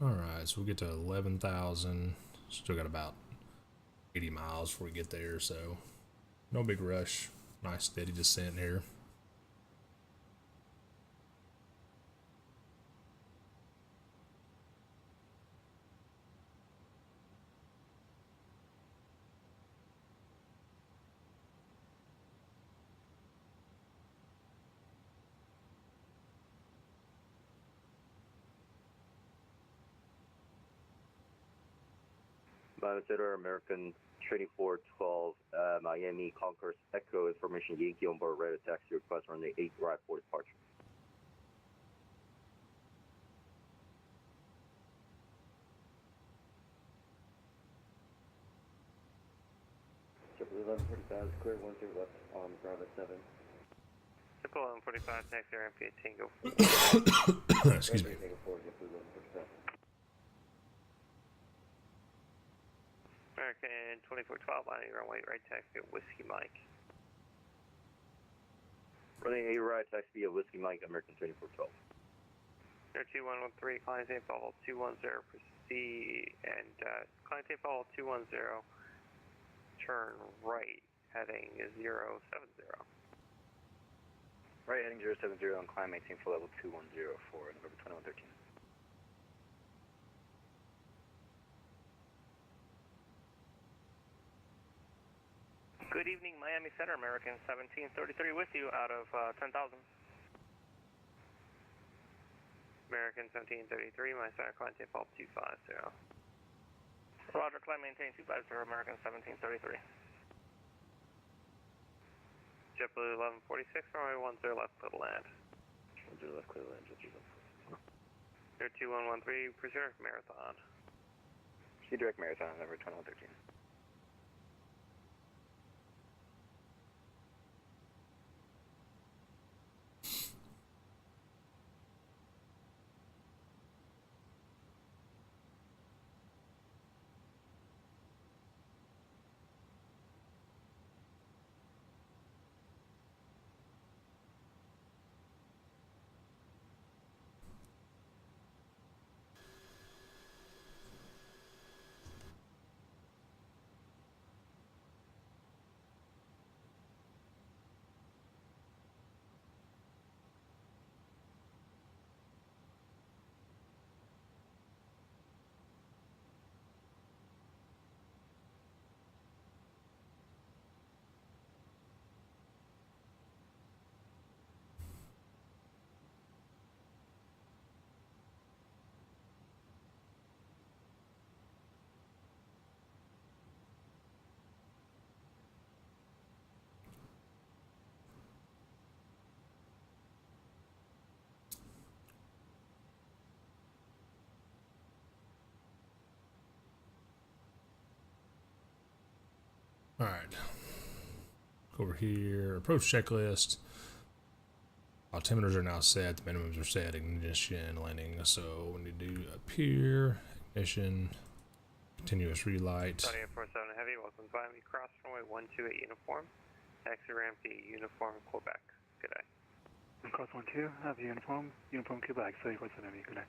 Alright, so we'll get to 11,000. Still got about 80 miles before we get there, so no big rush. Nice steady descent here. Consider American 2412, Miami Concourse Echo information Yankee on board ready to taxi request on the 8 right for departure. Triple 1145 is clear, 10 left on Bravo 7. Triple 1145, taxi ramp Tango 4. Excuse me. Tango 4, get through 1145. American 2412, lining runway right taxi at Whiskey Mike. Running 8 right taxi at Whiskey Mike, American 2412. Air 2113, client tape follow 210, proceed, and client tape follow 210, turn right, heading 070. Right heading 070 on climb 18 for level 210 for November 2113. Good evening, Miami Center, American 1733 with you out of 10,000. American 1733, my center client tape fault 250. Roger, climb maintain 250, American 1733. JetBlue 1146, runway 10 left, clear to land. 10 left, clear to land, Air 2113, preserve Marathon. Sea direct Marathon, November 2113. Alright. Over here. Approach checklist. Altimeters are now set. The minimums are set. Ignition, landing. So we need to do up here. Ignition. Continuous relight. Saudi 47 Heavy, welcome to Miami, cross runway 128 uniform. Taxi ramp to uniform Quebec. Good day. Cross 12, have uniform Quebec, 34 Heavy, good night.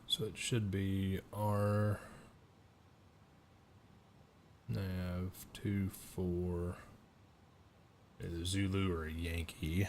So it should be R Nav 24 either Zulu or a Yankee.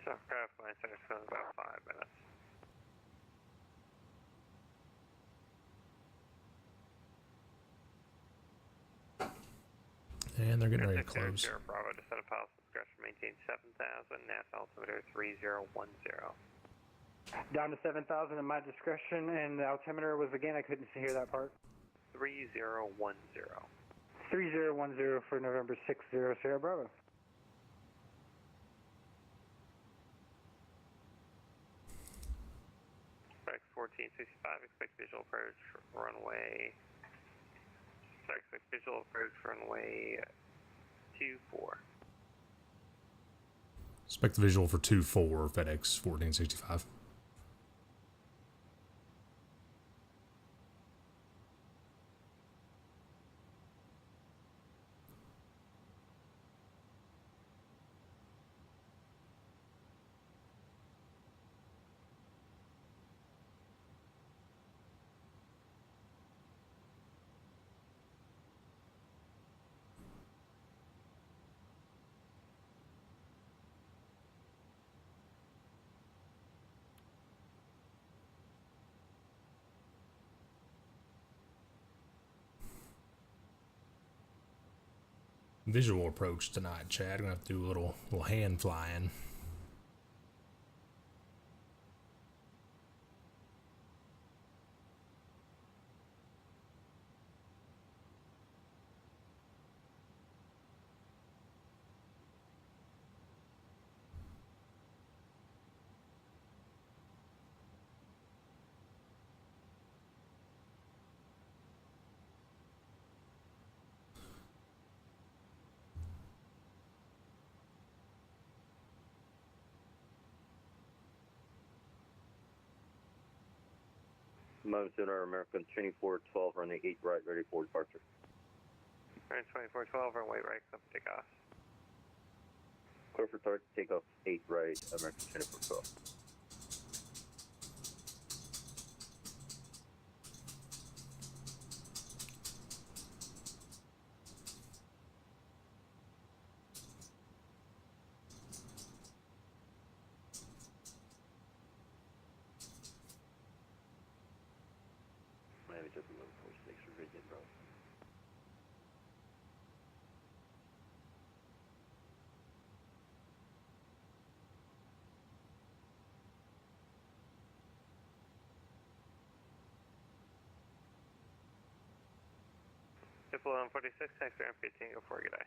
Aircraft, my center is about 5 minutes. And they're getting ready to close. Sierra Bravo, descend a policy discretion, maintain 7,000, NASA altimeter 3010. Down to 7,000 at my discretion, and the altimeter was again, I couldn't hear that part. 3010. 3010 for November 60, Sierra Bravo. FedEx 1465, expect visual approach runway. Expect visual approach runway 24. Expect the visual for 2-4, FedEx 1465. Visual approach tonight, Chad. I'm gonna have to do a little hand flying. Moment sooner, American 2412, runway 8 right, ready for departure. Runway 2412, runway right, come take off. Clear for target, takeoff 8 right, American 2412. Maybe just 1146 for rigid, bro. Triple 1146, thanks for M15, go for it, good day.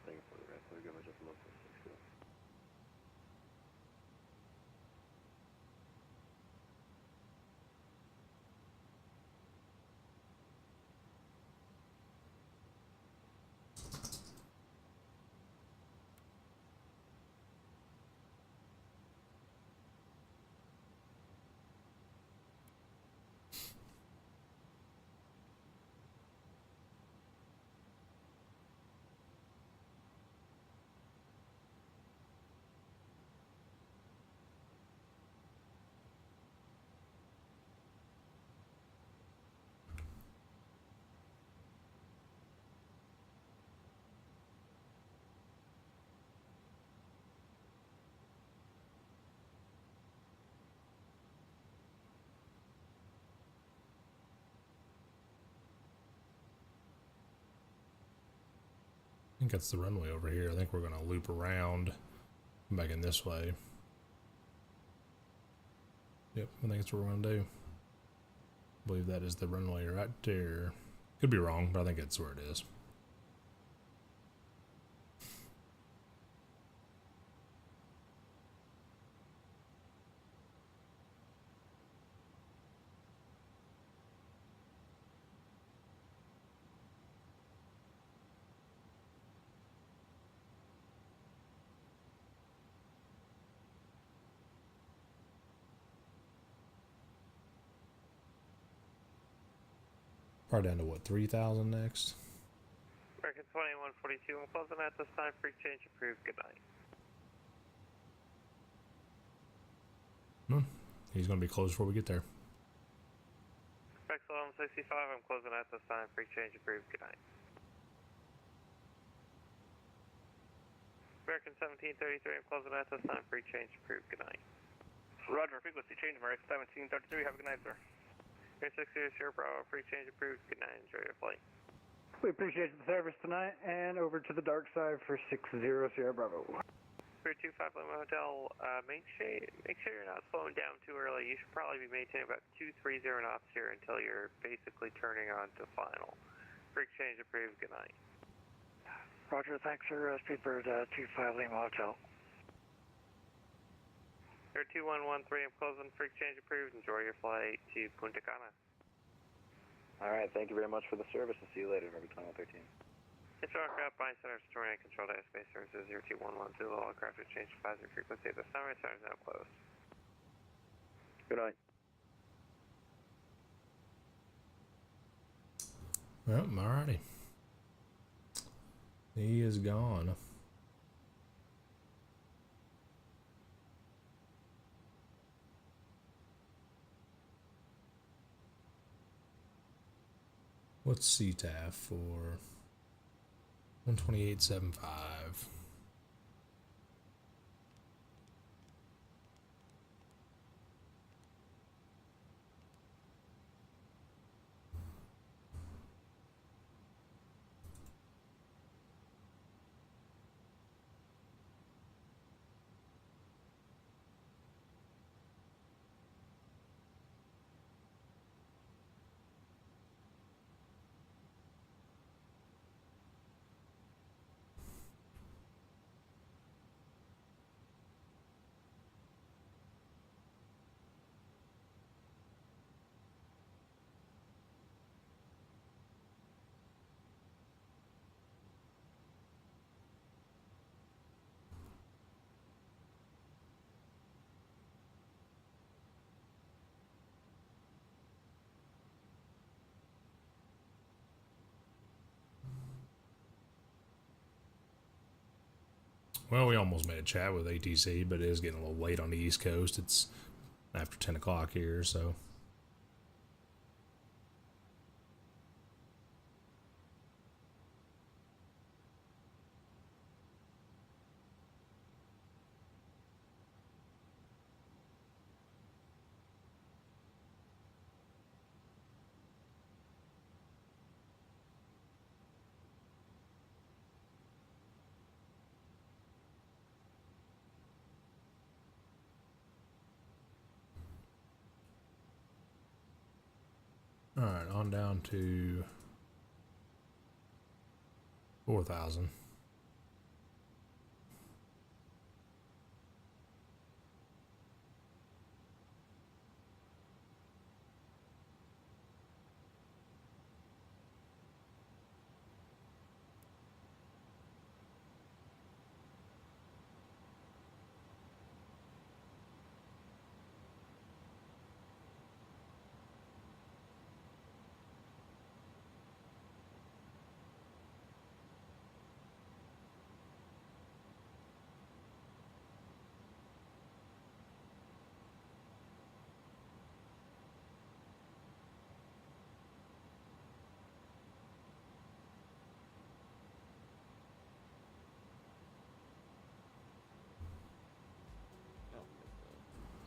Thank you for the rest. We're going to just 1146, go. I think that's the runway over here. I think we're gonna loop around back in this way. Yep, I think that's what we're gonna do. I believe that is the runway right there. Could be wrong, but I think that's where it is. Probably down to what, 3,000 next? American 2142, I'm closing at this time, free change approved, good night. He's gonna be closed before we get there. FedEx 1165, I'm closing at this time, free change approved, good night. American 1733, I'm closing at this time. Free change approved. Good night. Roger, frequency change, American 1733. Have a good night, sir. Air 60 Sierra Bravo, free change approved. Good night. Enjoy your flight. We appreciate the service tonight, and over to the dark side for 60 Sierra Bravo. Spirit 25 Lima Hotel, make sure you're not slowing down too early. You should probably be maintaining about 230 knots here until you're basically turning on to final. Free change approved. Good night. Roger, thanks, sir. Speedbird 25 Lima Hotel. Air 2113, I'm closing. Free change approved. Enjoy your flight to Punta Cana. All right, thank you very much for the service. I'll see you later, November 2113. It's aircraft by Center Story and Control Airspace Services 0211 Zulu. All aircraft have changed advisory frequency at this time. Right side is now closed. Good night. Well, alrighty. He is gone. What's CTAF for 128.75? Well, we almost made a chat with ATC, but it is getting a little late on the East Coast. It's after 10 o'clock here, so. All right, on down to 4,000.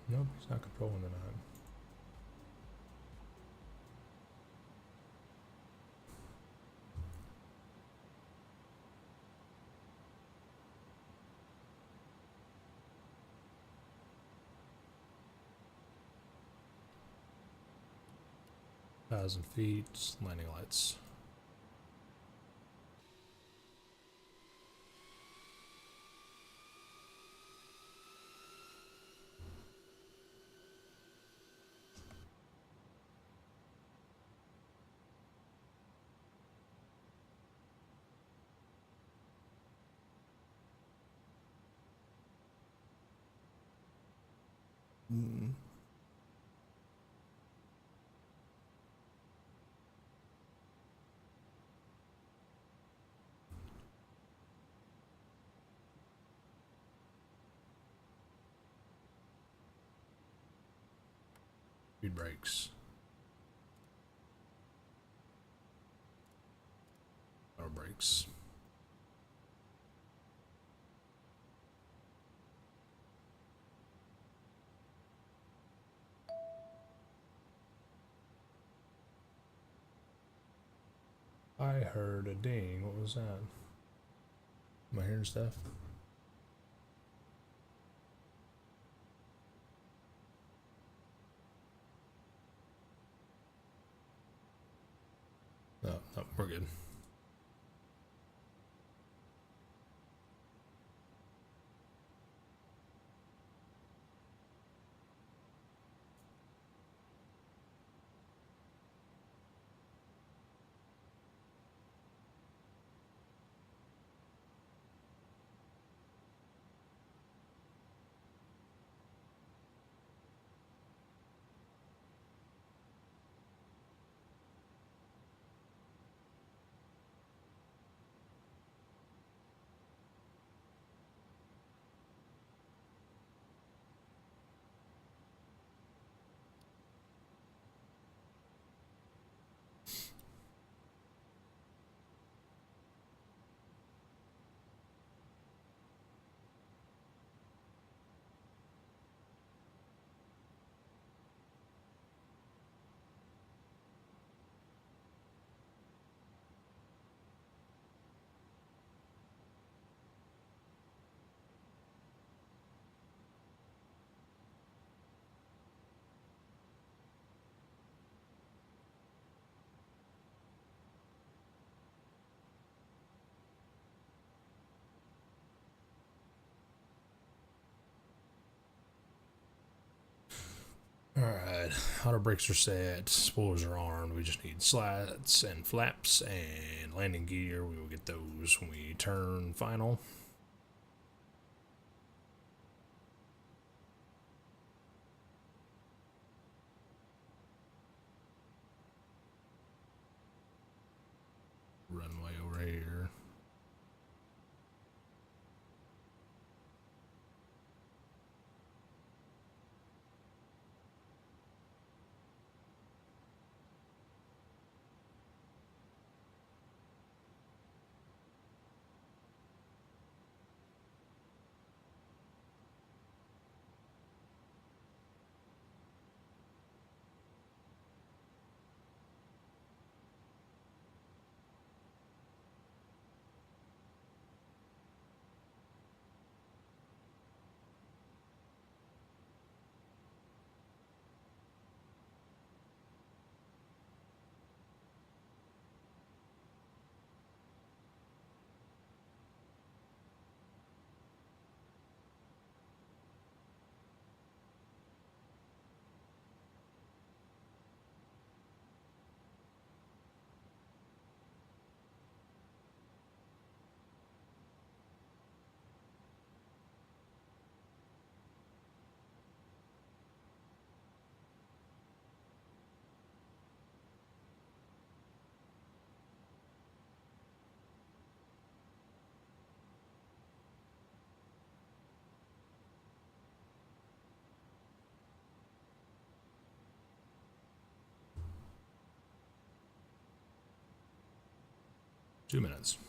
Nope, he's not controlling the 9. Thousand feet, landing lights. Speed brakes. Auto brakes. I heard a ding. What was that? Am I hearing stuff? No, no, we're good. Alright, auto brakes are set, spoilers are armed, we just need slats and flaps and landing gear. We will get those when we turn final. Runway over here. Two minutes.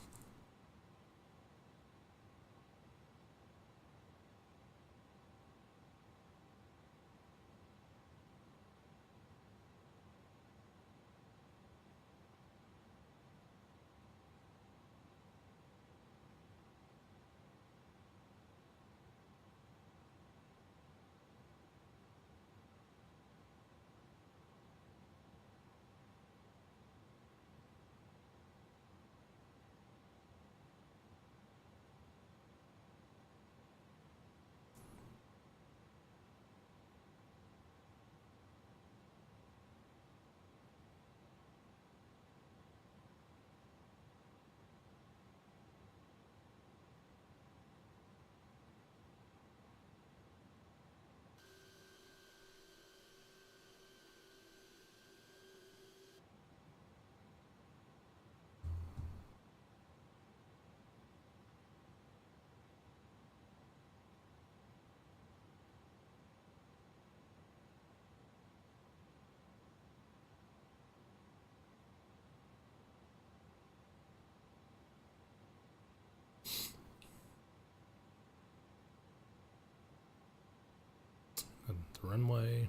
The runway.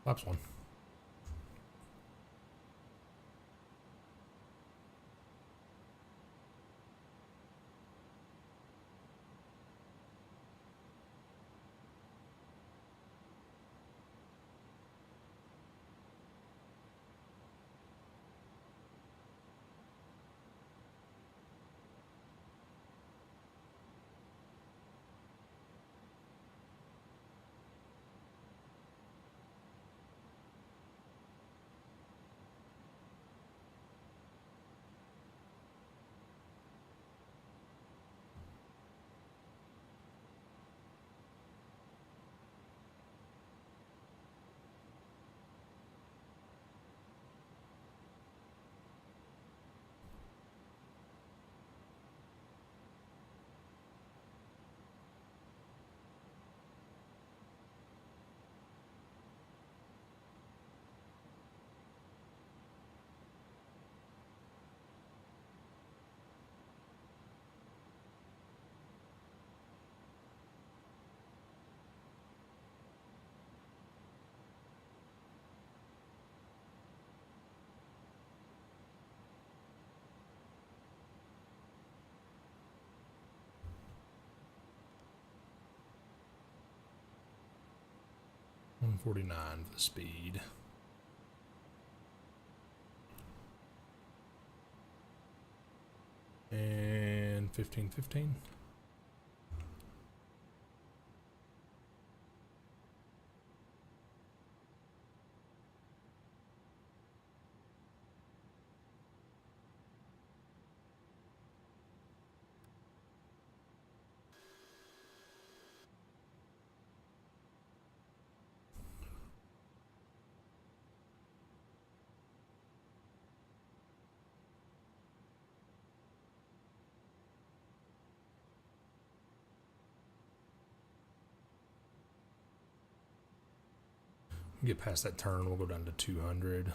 Flaps 1. $149 for the speed. And 1515. Get past that turn, we'll go down to 200.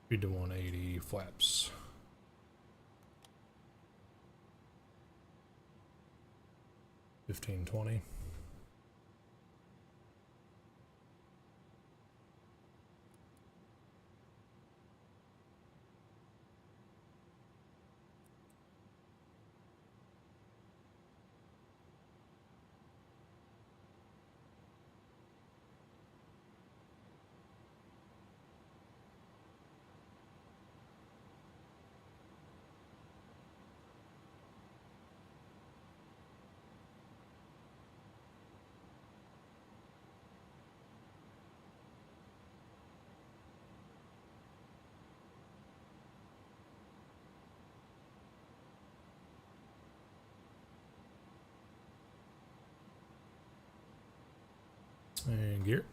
Speed to 180, flaps. $15.20. And gear.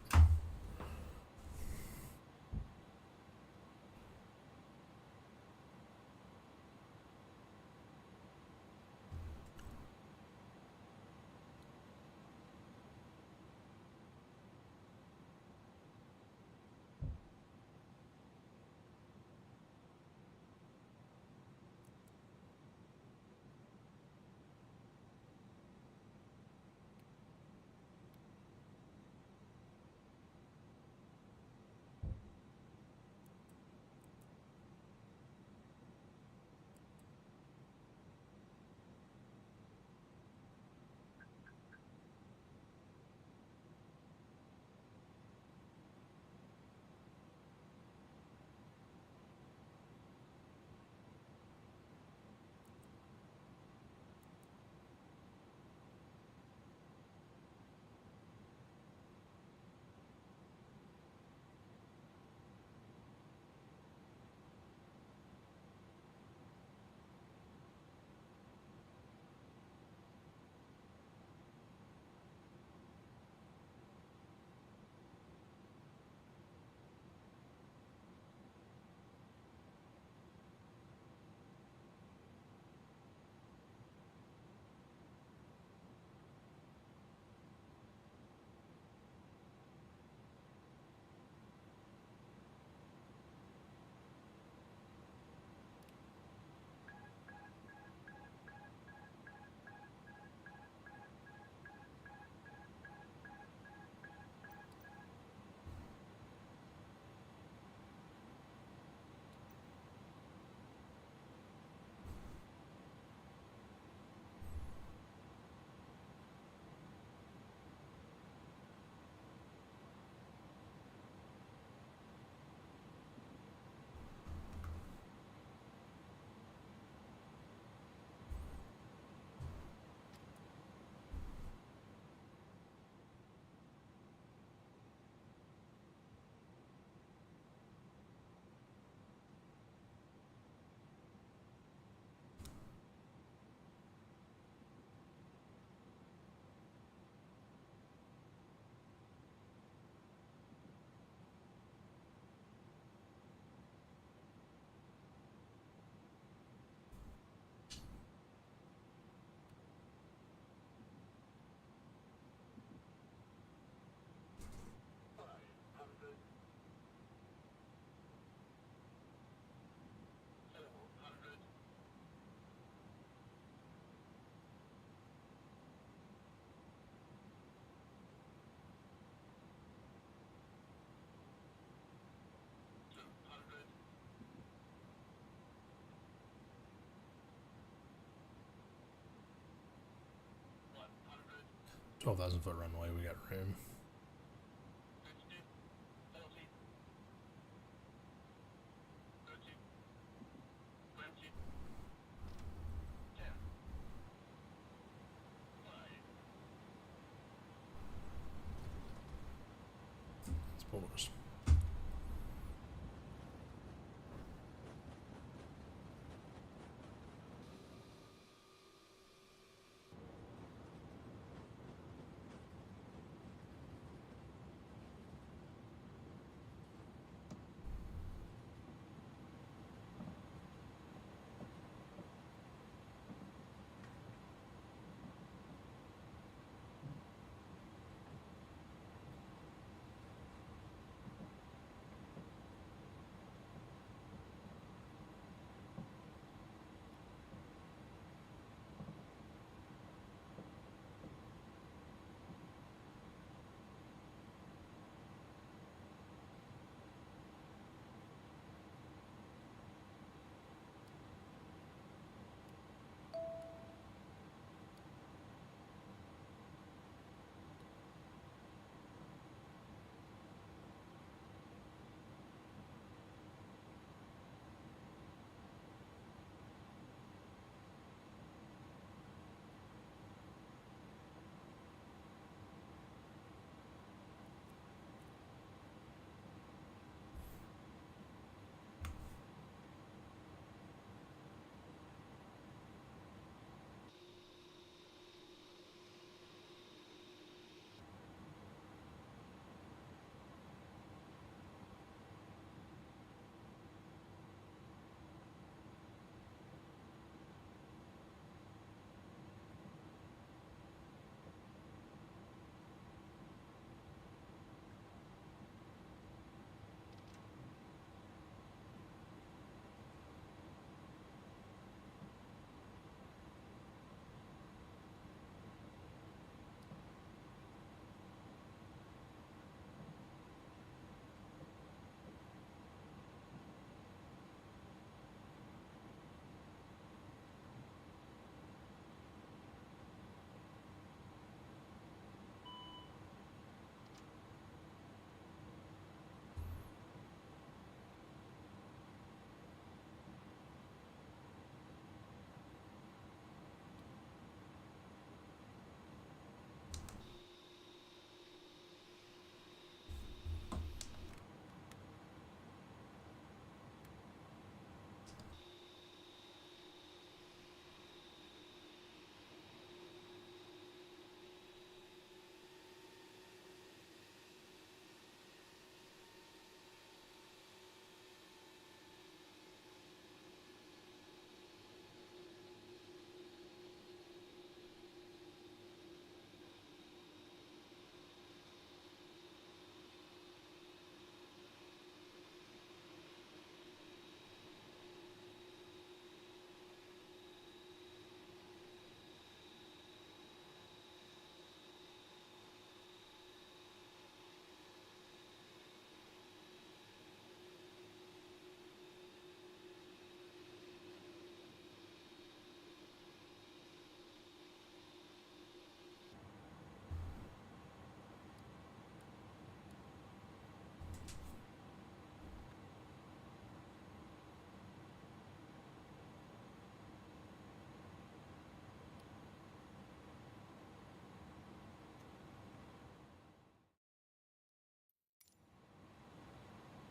12,000 foot runway, we got room. Spoilers.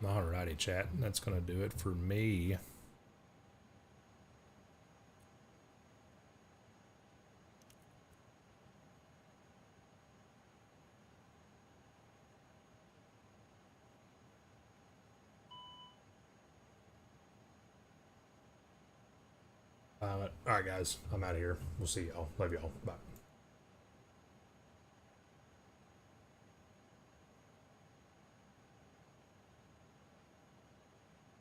Alrighty, chat. That's going to do it for me. Alright, guys. I'm out of here. We'll see y'all. Love y'all. Bye.